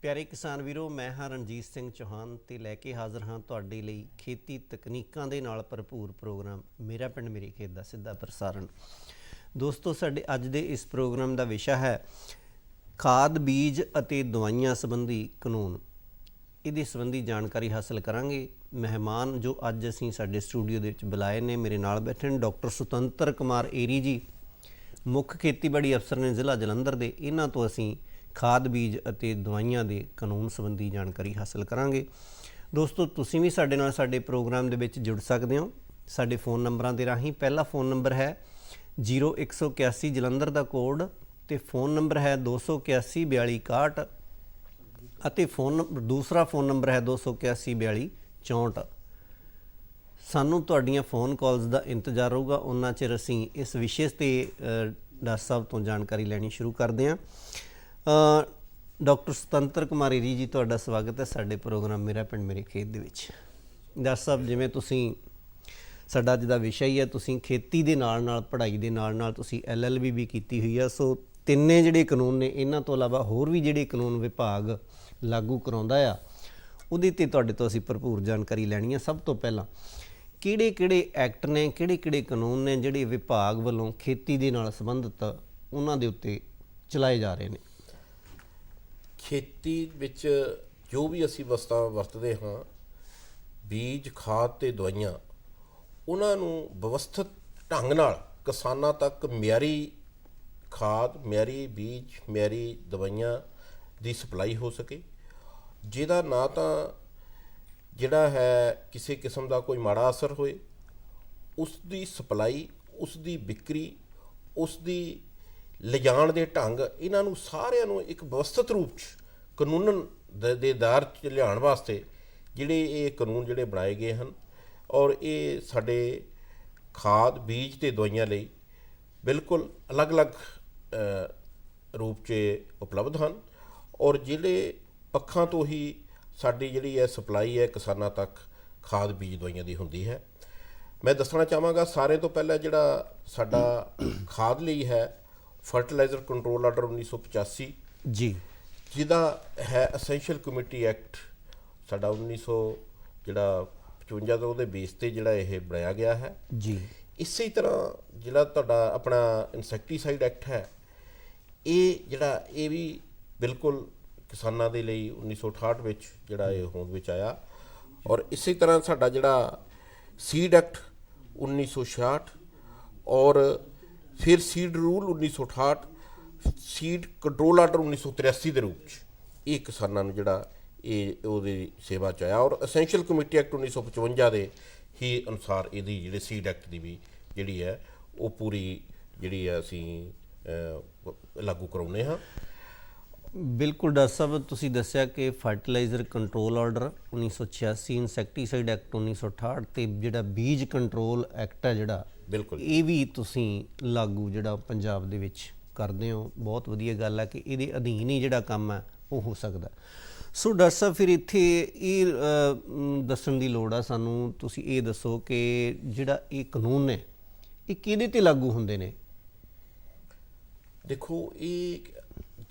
ਪਿਆਰੇ ਕਿਸਾਨ ਵੀਰੋ, ਮੈਂ ਹਾਂ ਰਣਜੀਤ ਸਿੰਘ ਚੌਹਾਨ ਤੇ ਲੈ ਕੇ ਹਾਜ਼ਰ ਹਾਂ ਤੁਹਾਡੇ ਲਈ ਖੇਤੀ ਤਕਨੀਕਾਂ ਦੇ ਨਾਲ ਭਰਪੂਰ ਪ੍ਰੋਗਰਾਮ ਮੇਰਾ ਪਿੰਡ ਮੇਰੀ ਖੇਤ ਦਾ ਸਿੱਧਾ ਪ੍ਰਸਾਰਣ। ਦੋਸਤੋ, ਸਾਡੇ ਅੱਜ ਦੇ ਇਸ ਪ੍ਰੋਗਰਾਮ ਦਾ ਵਿਸ਼ਾ ਹੈ ਖਾਦ ਬੀਜ ਅਤੇ ਦਵਾਈਆਂ ਸੰਬੰਧੀ ਕਾਨੂੰਨ। ਇਹਦੇ ਸੰਬੰਧੀ ਜਾਣਕਾਰੀ ਹਾਸਲ ਕਰਾਂਗੇ। ਮਹਿਮਾਨ ਜੋ ਅੱਜ ਅਸੀਂ ਸਾਡੇ ਸਟੂਡੀਓ ਦੇ ਵਿੱਚ ਬੁਲਾਏ ਨੇ, ਮੇਰੇ ਨਾਲ ਬੈਠੇ ਨੇ ਡਾਕਟਰ ਸੁਤੰਤਰ ਕੁਮਾਰ ਏਰੀ ਜੀ, ਮੁੱਖ ਖੇਤੀਬਾੜੀ ਅਫਸਰ ਨੇ ਜ਼ਿਲ੍ਹਾ ਜਲੰਧਰ ਦੇ। ਇਹਨਾਂ ਤੋਂ ਅਸੀਂ ਖਾਦ ਬੀਜ ਅਤੇ ਦਵਾਈਆਂ ਦੇ ਕਾਨੂੰਨ ਸੰਬੰਧੀ ਜਾਣਕਾਰੀ ਹਾਸਲ ਕਰਾਂਗੇ। ਦੋਸਤੋ, ਤੁਸੀਂ ਵੀ ਸਾਡੇ ਨਾਲ ਸਾਡੇ ਪ੍ਰੋਗਰਾਮ ਦੇ ਵਿੱਚ ਜੁੜ ਸਕਦੇ ਹੋ ਸਾਡੇ ਫ਼ੋਨ ਨੰਬਰਾਂ ਦੇ ਰਾਹੀਂ। ਪਹਿਲਾ ਫ਼ੋਨ ਨੰਬਰ ਹੈ 0181 ਜਲੰਧਰ ਦਾ ਕੋਡ, ਅਤੇ ਫ਼ੋਨ ਨੰਬਰ ਹੈ 281 42 61, ਅਤੇ ਦੂਸਰਾ ਫ਼ੋਨ ਨੰਬਰ ਹੈ 281 42 64। ਸਾਨੂੰ ਤੁਹਾਡੀਆਂ ਫ਼ੋਨ ਕਾਲਸ ਦਾ ਇੰਤਜ਼ਾਰ ਰਹੂਗਾ। ਉਹਨਾਂ ਚਿਰ ਅਸੀਂ ਇਸ ਵਿਸ਼ੇ 'ਤੇ ਡਾਕਟਰ ਸਾਹਿਬ ਤੋਂ ਜਾਣਕਾਰੀ ਲੈਣੀ ਸ਼ੁਰੂ ਕਰਦੇ ਹਾਂ। ਡਾਕਟਰ ਸੁਤੰਤਰ ਕੁਮਾਰ ਏਰੀ ਜੀ, ਤੁਹਾਡਾ ਸਵਾਗਤ ਹੈ ਸਾਡੇ ਪ੍ਰੋਗਰਾਮ ਮੇਰਾ ਪਿੰਡ ਮੇਰੇ ਖੇਤ ਦੇ ਵਿੱਚ। ਡਾਕਟਰ ਸਾਹਿਬ, ਜਿਵੇਂ ਤੁਸੀਂ ਸਾਡਾ ਅੱਜ ਦਾ ਵਿਸ਼ਾ ਹੀ ਹੈ, ਤੁਸੀਂ ਖੇਤੀ ਦੇ ਨਾਲ ਨਾਲ ਪੜ੍ਹਾਈ ਦੇ ਨਾਲ ਨਾਲ ਤੁਸੀਂ LLB ਵੀ ਕੀਤੀ ਹੋਈ ਆ। ਸੋ ਤਿੰਨੇ ਜਿਹੜੇ ਕਾਨੂੰਨ ਨੇ, ਇਹਨਾਂ ਤੋਂ ਇਲਾਵਾ ਹੋਰ ਵੀ ਜਿਹੜੇ ਕਾਨੂੰਨ ਵਿਭਾਗ ਲਾਗੂ ਕਰਾਉਂਦਾ ਆ, ਉਹਦੇ 'ਤੇ ਤੁਹਾਡੇ ਤੋਂ ਅਸੀਂ ਭਰਪੂਰ ਜਾਣਕਾਰੀ ਲੈਣੀ ਹੈ। ਸਭ ਤੋਂ ਪਹਿਲਾਂ ਕਿਹੜੇ ਐਕਟ ਨੇ, ਕਿਹੜੇ ਕਾਨੂੰਨ ਨੇ ਜਿਹੜੇ ਵਿਭਾਗ ਵੱਲੋਂ ਖੇਤੀ ਦੇ ਨਾਲ ਸੰਬੰਧਿਤ ਉਹਨਾਂ ਦੇ ਉੱਤੇ ਚਲਾਏ ਜਾ ਰਹੇ ਨੇ? ਖੇਤੀ ਵਿੱਚ ਜੋ ਵੀ ਅਸੀਂ ਵਸਤਾਂ ਵਰਤਦੇ ਹਾਂ, ਬੀਜ, ਖਾਦ ਅਤੇ ਦਵਾਈਆਂ, ਉਹਨਾਂ ਨੂੰ ਵਿਵਸਥਿਤ ਢੰਗ ਨਾਲ ਕਿਸਾਨਾਂ ਤੱਕ ਮਿਆਰੀ ਖਾਦ, ਮਿਆਰੀ ਬੀਜ, ਮਿਆਰੀ ਦਵਾਈਆਂ ਦੀ ਸਪਲਾਈ ਹੋ ਸਕੇ, ਜਿਹਦਾ ਨਾ ਤਾਂ ਜਿਹੜਾ ਹੈ ਕਿਸੇ ਕਿਸਮ ਦਾ ਕੋਈ ਮਾੜਾ ਅਸਰ ਹੋਏ। ਉਸ ਦੀ ਸਪਲਾਈ, ਉਸ ਦੀ ਵਿਕਰੀ, ਉਸ ਦੀ ਲਿਜਾਣ ਦੇ ਢੰਗ, ਇਹਨਾਂ ਨੂੰ ਸਾਰਿਆਂ ਨੂੰ ਇੱਕ ਵਿਵਸਥਿਤ ਰੂਪ 'ਚ ਕਾਨੂੰਨ ਦੇ ਦਾਇਰੇ 'ਚ ਲਿਆਉਣ ਵਾਸਤੇ ਜਿਹੜੇ ਇਹ ਕਾਨੂੰਨ ਜਿਹੜੇ ਬਣਾਏ ਗਏ ਹਨ, ਔਰ ਇਹ ਸਾਡੇ ਖਾਦ, ਬੀਜ ਅਤੇ ਦਵਾਈਆਂ ਲਈ ਬਿਲਕੁਲ ਅਲੱਗ-ਅਲੱਗ ਰੂਪ 'ਚ ਉਪਲਬਧ ਹਨ, ਔਰ ਜਿਹੜੇ ਪੱਖਾਂ ਤੋਂ ਹੀ ਸਾਡੀ ਜਿਹੜੀ ਹੈ ਸਪਲਾਈ ਹੈ ਕਿਸਾਨਾਂ ਤੱਕ ਖਾਦ, ਬੀਜ, ਦਵਾਈਆਂ ਦੀ ਹੁੰਦੀ ਹੈ। ਮੈਂ ਦੱਸਣਾ ਚਾਹਾਂਗਾ ਸਾਰਿਆਂ ਤੋਂ ਪਹਿਲਾਂ ਜਿਹੜਾ ਸਾਡਾ ਖਾਦ ਲਈ ਹੈ ਫਰਟੀਲਾਈਜ਼ਰ ਕੰਟਰੋਲ ਆਰਡਰ 1985 ਜੀ, ਜਿਹਦਾ ਹੈ ਅਸੈਂਸ਼ੀਅਲ ਕਮੇਟੀ ਐਕਟ ਸਾਡਾ 1955 ਦਾ, ਉਹਦੇ ਬੇਸ 'ਤੇ ਜਿਹੜਾ ਇਹ ਬਣਾਇਆ ਗਿਆ ਹੈ ਜੀ। ਇਸੇ ਤਰ੍ਹਾਂ ਜਿਹੜਾ ਤੁਹਾਡਾ ਆਪਣਾ ਇਨਸੈਕਟੀਸਾਈਡ ਐਕਟ ਹੈ, ਇਹ ਵੀ ਬਿਲਕੁਲ ਕਿਸਾਨਾਂ ਦੇ ਲਈ 1968 ਵਿੱਚ ਜਿਹੜਾ ਇਹ ਹੋਂਦ ਵਿੱਚ ਆਇਆ। ਔਰ ਇਸੇ ਤਰ੍ਹਾਂ ਸਾਡਾ ਜਿਹੜਾ ਸੀਡ ਐਕਟ 1966, ਔਰ ਫਿਰ seed rule 1968, seed control order 1983 ਦੇ ਰੂਪ 'ਚ ਇਹ ਕਿਸਾਨਾਂ ਨੂੰ ਜਿਹੜਾ ਇਹ ਉਹਦੀ ਸੇਵਾ 'ਚ ਆਇਆ। ਔਰ ਅਸੈਂਸ਼ੀਅਲ ਕਮੇਟੀ ਐਕਟ 1955 ਦੇ ਹੀ ਅਨੁਸਾਰ ਇਹਦੀ ਜਿਹੜੇ ਸੀਡ ਐਕਟ ਦੀ ਵੀ ਜਿਹੜੀ ਹੈ ਉਹ ਪੂਰੀ ਜਿਹੜੀ ਹੈ ਅਸੀਂ ਲਾਗੂ ਕਰਾਉਂਦੇ ਹਾਂ। ਬਿਲਕੁਲ ਡਾਕਟਰ ਸਾਹਿਬ, ਤੁਸੀਂ ਦੱਸਿਆ ਕਿ fertiliser control order 1986, insecticide act 1968 ਅਤੇ ਜਿਹੜਾ ਬੀਜ ਕੰਟਰੋਲ ਐਕਟ ਹੈ ਜਿਹੜਾ, ਬਿਲਕੁਲ ਇਹ ਵੀ ਤੁਸੀਂ ਲਾਗੂ ਜਿਹੜਾ ਪੰਜਾਬ ਦੇ ਵਿੱਚ ਕਰਦੇ ਹੋ। ਬਹੁਤ ਵਧੀਆ ਗੱਲ ਹੈ ਕਿ ਇਹਦੇ ਅਧੀਨ ਹੀ ਜਿਹੜਾ ਕੰਮ ਹੈ ਉਹ ਹੋ ਸਕਦਾ। ਸੋ ਡਾਕਟਰ ਸਾਹਿਬ, ਫਿਰ ਇੱਥੇ ਇਹ ਦੱਸਣ ਦੀ ਲੋੜ ਆ ਸਾਨੂੰ, ਤੁਸੀਂ ਇਹ ਦੱਸੋ ਕਿ ਜਿਹੜਾ ਇਹ ਕਾਨੂੰਨ ਨੇ ਇਹ ਕਿਹਦੇ 'ਤੇ ਲਾਗੂ ਹੁੰਦੇ ਨੇ? ਦੇਖੋ, ਇਹ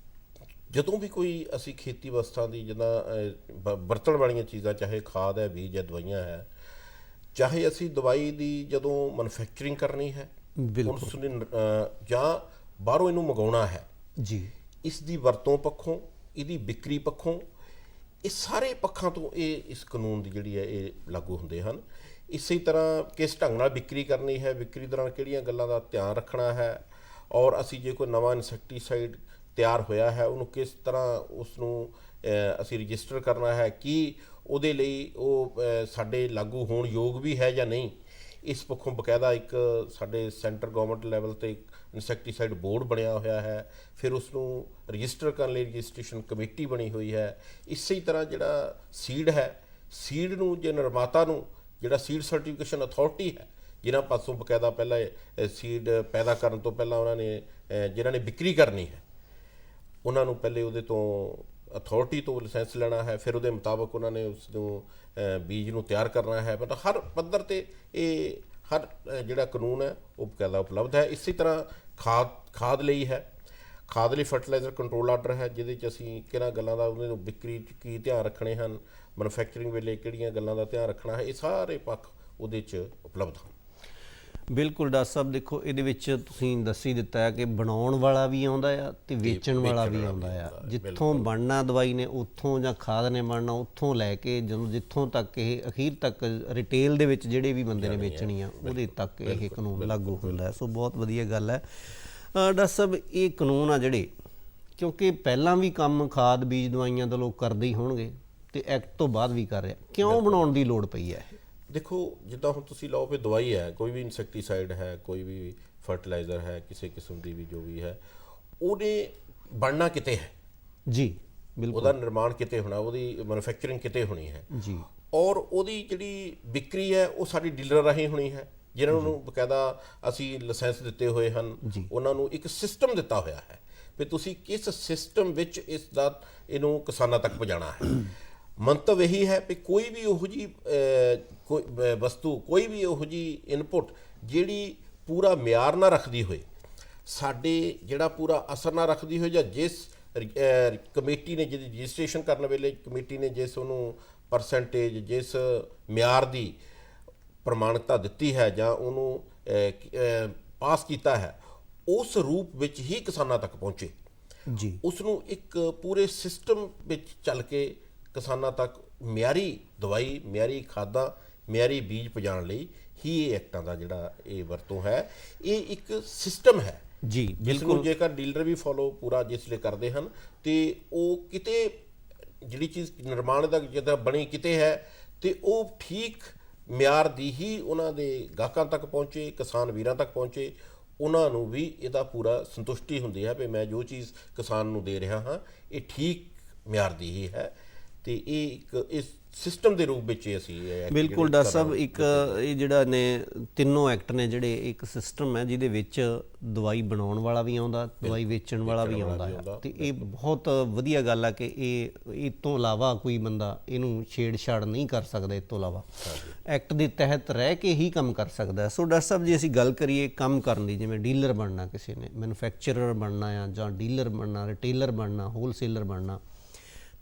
ਜਦੋਂ ਵੀ ਕੋਈ ਅਸੀਂ ਖੇਤੀ ਵਸਤਾਂ ਦੀ ਜਿੱਦਾਂ ਵਰਤਣ ਵਾਲੀਆਂ ਚੀਜ਼ਾਂ, ਚਾਹੇ ਖਾਦ ਹੈ, ਬੀਜ ਹੈ, ਦਵਾਈਆਂ ਹੈ, ਚਾਹੇ ਅਸੀਂ ਦਵਾਈ ਦੀ ਜਦੋਂ ਮੈਨੂਫੈਕਚਰਿੰਗ ਕਰਨੀ ਹੈ ਉਸ ਨੇ ਜਾਂ ਬਾਹਰੋਂ ਇਹਨੂੰ ਮੰਗਾਉਣਾ ਹੈ ਜੀ, ਇਸ ਦੀ ਵਰਤੋਂ ਪੱਖੋਂ, ਇਹਦੀ ਵਿਕਰੀ ਪੱਖੋਂ, ਇਹ ਸਾਰੇ ਪੱਖਾਂ ਤੋਂ ਇਸ ਕਾਨੂੰਨ ਦੀ ਜਿਹੜੀ ਹੈ ਇਹ ਲਾਗੂ ਹੁੰਦੇ ਹਨ। ਇਸੇ ਤਰ੍ਹਾਂ ਕਿਸ ਢੰਗ ਨਾਲ ਵਿਕਰੀ ਕਰਨੀ ਹੈ, ਵਿਕਰੀ ਦੌਰਾਨ ਕਿਹੜੀਆਂ ਗੱਲਾਂ ਦਾ ਧਿਆਨ ਰੱਖਣਾ ਹੈ, ਔਰ ਅਸੀਂ ਜੇ ਕੋਈ ਨਵਾਂ ਇਨਸੈਕਟੀਸਾਈਡ ਤਿਆਰ ਹੋਇਆ ਹੈ ਉਹਨੂੰ ਕਿਸ ਤਰ੍ਹਾਂ ਉਸ ਨੂੰ ਅਸੀਂ ਰਜਿਸਟਰ ਕਰਨਾ ਹੈ, ਕਿ ਉਹਦੇ ਲਈ ਉਹ ਸਾਡੇ ਲਾਗੂ ਹੋਣ ਯੋਗ ਵੀ ਹੈ ਜਾਂ ਨਹੀਂ, ਇਸ ਪੱਖੋਂ ਬਕਾਇਦਾ ਇੱਕ ਸਾਡੇ ਸੈਂਟਰ ਗੌਰਮੈਂਟ ਲੈਵਲ 'ਤੇ ਇਨਸੈਕਟੀਸਾਈਡ ਬੋਰਡ ਬਣਿਆ ਹੋਇਆ ਹੈ। ਫਿਰ ਉਸ ਨੂੰ ਰਜਿਸਟਰ ਕਰਨ ਲਈ ਰਜਿਸਟ੍ਰੇਸ਼ਨ ਕਮੇਟੀ ਬਣੀ ਹੋਈ ਹੈ। ਇਸੇ ਤਰ੍ਹਾਂ ਜਿਹੜਾ ਸੀਡ ਹੈ, ਸੀਡ ਨੂੰ ਜੇ ਨਿਰਮਾਤਾ ਨੂੰ ਜਿਹੜਾ ਸੀਡ ਸਰਟੀਫਿਕੇਸ਼ਨ ਅਥਾਰਟੀ ਹੈ, ਜਿਨ੍ਹਾਂ ਪਾਸੋਂ ਬਕਾਇਦਾ ਪਹਿਲਾਂ ਸੀਡ ਪੈਦਾ ਕਰਨ ਤੋਂ ਪਹਿਲਾਂ ਉਹਨਾਂ ਨੇ ਜਿਨ੍ਹਾਂ ਨੇ ਵਿਕਰੀ ਕਰਨੀ ਹੈ, ਉਹਨਾਂ ਨੂੰ ਪਹਿਲੇ ਉਹਦੇ ਤੋਂ ਅਥਾਰਟੀ ਤੋਂ ਲਾਇਸੈਂਸ ਲੈਣਾ ਹੈ, ਫਿਰ ਉਹਦੇ ਮੁਤਾਬਕ ਉਹਨਾਂ ਨੇ ਉਸ ਨੂੰ ਬੀਜ ਨੂੰ ਤਿਆਰ ਕਰਨਾ ਹੈ। ਮਤਲਬ ਹਰ ਪੱਧਰ 'ਤੇ ਇਹ ਹਰ ਜਿਹੜਾ ਕਾਨੂੰਨ ਹੈ ਉਹ ਬਕਾਇਦਾ ਉਪਲਬਧ ਹੈ। ਇਸੇ ਤਰ੍ਹਾਂ ਖਾਦ ਲਈ ਹੈ। ਖਾਦ ਲਈ ਫਰਟੀਲਾਈਜ਼ਰ ਕੰਟਰੋਲ ਆਰਡਰ ਹੈ, ਜਿਹਦੇ 'ਚ ਅਸੀਂ ਕਿਹਨਾਂ ਗੱਲਾਂ ਦਾ ਉਹਨਾਂ ਨੂੰ ਵਿਕਰੀ 'ਚ ਕੀ ਧਿਆਨ ਰੱਖਣੇ ਹਨ, ਮੈਨੂਫੈਕਚਰਿੰਗ ਵੇਲੇ ਕਿਹੜੀਆਂ ਗੱਲਾਂ ਦਾ ਧਿਆਨ ਰੱਖਣਾ ਹੈ, ਇਹ ਸਾਰੇ ਪੱਖ ਉਹਦੇ 'ਚ ਉਪਲਬਧ ਹਨ। ਬਿਲਕੁਲ ਡਾਕਟਰ ਸਾਹਿਬ, ਦੇਖੋ ਇਹਦੇ ਵਿੱਚ ਤੁਸੀਂ ਦੱਸੀ ਦਿੱਤਾ ਹੈ ਕਿ ਬਣਾਉਣ ਵਾਲਾ ਵੀ ਆਉਂਦਾ ਆ ਤੇ ਵੇਚਣ ਵਾਲਾ ਵੀ ਆਉਂਦਾ ਆ। ਜਿੱਥੋਂ ਬਣਨਾ ਦਵਾਈ ਨੇ ਉੱਥੋਂ ਜਾਂ ਖਾਦ ਨੇ ਬਣਨਾ ਉੱਥੋਂ ਲੈ ਕੇ ਜਦੋਂ ਜਿੱਥੋਂ ਤੱਕ ਇਹ ਅਖੀਰ ਤੱਕ ਰਿਟੇਲ ਦੇ ਵਿੱਚ ਜਿਹੜੇ ਵੀ ਬੰਦੇ ਨੇ ਵੇਚਣੀ ਆ ਉਹਦੇ ਤੱਕ ਇਹ ਕਾਨੂੰਨ ਲਾਗੂ ਹੁੰਦਾ ਹੈ। ਸੋ ਬਹੁਤ ਵਧੀਆ ਗੱਲ ਹੈ ਡਾਕਟਰ ਸਾਹਿਬ। ਇਹ ਕਾਨੂੰਨ ਆ ਜਿਹੜੇ, ਕਿਉਂਕਿ ਪਹਿਲਾਂ ਵੀ ਕੰਮ ਖਾਦ ਬੀਜ ਦਵਾਈਆਂ ਦਾ ਲੋਕ ਕਰਦੇ ਹੀ ਹੋਣਗੇ ਤੇ ਐਕਟ ਤੋਂ ਬਾਅਦ ਵੀ ਕਰ ਰਿਹਾ, ਕਿਉਂ ਬਣਾਉਣ ਦੀ ਲੋੜ ਪਈ ਹੈ? ਦੇਖੋ, ਜਿੱਦਾਂ ਹੁਣ ਤੁਸੀਂ ਲਓ ਵੀ ਦਵਾਈ ਹੈ, ਕੋਈ ਵੀ ਇਨਸੈਕਟੀਸਾਈਡ ਹੈ, ਕੋਈ ਵੀ ਫਰਟੀਲਾਈਜ਼ਰ ਹੈ, ਕਿਸੇ ਕਿਸਮ ਦੀ ਵੀ ਜੋ ਵੀ ਹੈ, ਉਹਨੇ ਬਣਨਾ ਕਿਤੇ ਹੈ ਜੀ, ਬਿਲਕੁਲ, ਉਹਦਾ ਨਿਰਮਾਣ ਕਿਤੇ ਹੋਣਾ, ਉਹਦੀ ਮੈਨੂਫੈਕਚਰਿੰਗ ਕਿਤੇ ਹੋਣੀ ਹੈ ਜੀ, ਔਰ ਉਹਦੀ ਜਿਹੜੀ ਵਿਕਰੀ ਹੈ ਉਹ ਸਾਡੀ ਡੀਲਰ ਰਾਹੀਂ ਹੋਣੀ ਹੈ, ਜਿਨ੍ਹਾਂ ਨੂੰ ਬਕਾਇਦਾ ਅਸੀਂ ਲਾਇਸੈਂਸ ਦਿੱਤੇ ਹੋਏ ਹਨ। ਉਹਨਾਂ ਨੂੰ ਇੱਕ ਸਿਸਟਮ ਦਿੱਤਾ ਹੋਇਆ ਹੈ ਵੀ ਤੁਸੀਂ ਕਿਸ ਸਿਸਟਮ ਵਿੱਚ ਇਸ ਦਾ ਇਹਨੂੰ ਕਿਸਾਨਾਂ ਤੱਕ ਪਹੁੰਚਾਉਣਾ ਹੈ। ਮੰਤਵ ਇਹੀ ਹੈ ਵੀ ਕੋਈ ਵੀ ਉਹੋ ਜਿਹੀ ਕੋਈ ਵਸਤੂ, ਕੋਈ ਵੀ ਉਹੋ ਜਿਹੀ ਇਨਪੁਟ ਜਿਹੜੀ ਪੂਰਾ ਮਿਆਰ ਨਾ ਰੱਖਦੀ ਹੋਏ, ਸਾਡੇ ਜਿਹੜਾ ਪੂਰਾ ਅਸਰ ਨਾ ਰੱਖਦੀ ਹੋਏ, ਜਾਂ ਜਿਸ ਕਮੇਟੀ ਨੇ ਜਿਹਦੀ ਰਜਿਸਟ੍ਰੇਸ਼ਨ ਕਰਨ ਵੇਲੇ ਕਮੇਟੀ ਨੇ ਜਿਸ ਉਹਨੂੰ ਪਰਸੈਂਟੇਜ, ਜਿਸ ਮਿਆਰ ਦੀ ਪ੍ਰਮਾਣਿਕਤਾ ਦਿੱਤੀ ਹੈ ਜਾਂ ਉਹਨੂੰ ਪਾਸ ਕੀਤਾ ਹੈ, ਉਸ ਰੂਪ ਵਿੱਚ ਹੀ ਕਿਸਾਨਾਂ ਤੱਕ ਪਹੁੰਚੇ ਜੀ। ਉਸ ਨੂੰ ਇੱਕ ਪੂਰੇ ਸਿਸਟਮ ਵਿੱਚ ਚੱਲ ਕੇ ਕਿਸਾਨਾਂ ਤੱਕ ਮਿਆਰੀ ਦਵਾਈ, ਮਿਆਰੀ ਖਾਦਾਂ, ਮਿਆਰੀ ਬੀਜ ਪਹੁੰਚਾਉਣ ਲਈ ਹੀ ਇਹ ਐਕਟਾਂ ਦਾ ਜਿਹੜਾ ਇਹ ਵਰਤੋਂ ਹੈ, ਇਹ ਇੱਕ ਸਿਸਟਮ ਹੈ ਜੀ, ਬਿਲਕੁਲ। ਜੇਕਰ ਡੀਲਰ ਵੀ ਫੋਲੋ ਪੂਰਾ ਜਿਸਲੇ ਕਰਦੇ ਹਨ ਤੇ ਉਹ ਕਿਤੇ ਜਿਹੜੀ ਚੀਜ਼ ਨਿਰਮਾਣ ਦਾ ਜਿੱਦਾਂ ਬਣੀ ਕਿਤੇ ਹੈ ਤੇ ਉਹ ਠੀਕ ਮਿਆਰ ਦੀ ਹੀ ਉਹਨਾਂ ਦੇ ਗਾਹਕਾਂ ਤੱਕ ਪਹੁੰਚੇ, ਕਿਸਾਨ ਵੀਰਾਂ ਤੱਕ ਪਹੁੰਚੇ, ਉਹਨਾਂ ਨੂੰ ਵੀ ਇਹਦਾ ਪੂਰਾ ਸੰਤੁਸ਼ਟੀ ਹੁੰਦੀ ਹੈ ਵੀ ਮੈਂ ਜੋ ਚੀਜ਼ ਕਿਸਾਨ ਨੂੰ ਦੇ ਰਿਹਾ ਹਾਂ ਇਹ ਠੀਕ ਮਿਆਰ ਦੀ ਹੀ ਹੈ। ਤੇ ਇਹ ਇੱਕ ਇਸ ਸਿਸਟਮ ਦੇ ਰੂਪ ਵਿੱਚ ਅਸੀਂ ਬਿਲਕੁਲ ਡਾਕਟਰ ਸਾਹਿਬ, ਇੱਕ ਇਹ ਜਿਹੜਾ ਨੇ ਤਿੰਨੋਂ ਐਕਟ ਨੇ ਜਿਹੜੇ, ਇੱਕ ਸਿਸਟਮ ਹੈ ਜਿਹਦੇ ਵਿੱਚ ਦਵਾਈ ਬਣਾਉਣ ਵਾਲਾ ਵੀ ਆਉਂਦਾ, ਦਵਾਈ ਵੇਚਣ ਵਾਲਾ ਵੀ ਆਉਂਦਾ ਹੈ। ਤੇ ਇਹ ਬਹੁਤ ਵਧੀਆ ਗੱਲ ਆ ਕਿ ਇਹ ਤੋਂ ਇਲਾਵਾ ਕੋਈ ਬੰਦਾ ਇਹਨੂੰ ਛੇੜਛਾੜ ਨਹੀਂ ਕਰ ਸਕਦਾ, ਇਸ ਤੋਂ ਇਲਾਵਾ ਐਕਟ ਦੇ ਤਹਿਤ ਰਹਿ ਕੇ ਹੀ ਕੰਮ ਕਰ ਸਕਦਾ। ਸੋ ਡਾਕਟਰ ਸਾਹਿਬ, ਜੇ ਅਸੀਂ ਗੱਲ ਕਰੀਏ ਕੰਮ ਕਰਨ ਦੀ, ਜਿਵੇਂ ਡੀਲਰ ਬਣਨਾ, ਕਿਸੇ ਨੇ ਮੈਨੂਫੈਕਚਰਰ ਬਣਨਾ ਆ ਜਾਂ ਡੀਲਰ ਬਣਨਾ, ਰਿਟੇਲਰ ਬਣਨਾ, ਹੋਲਸੇਲਰ ਬਣਨਾ,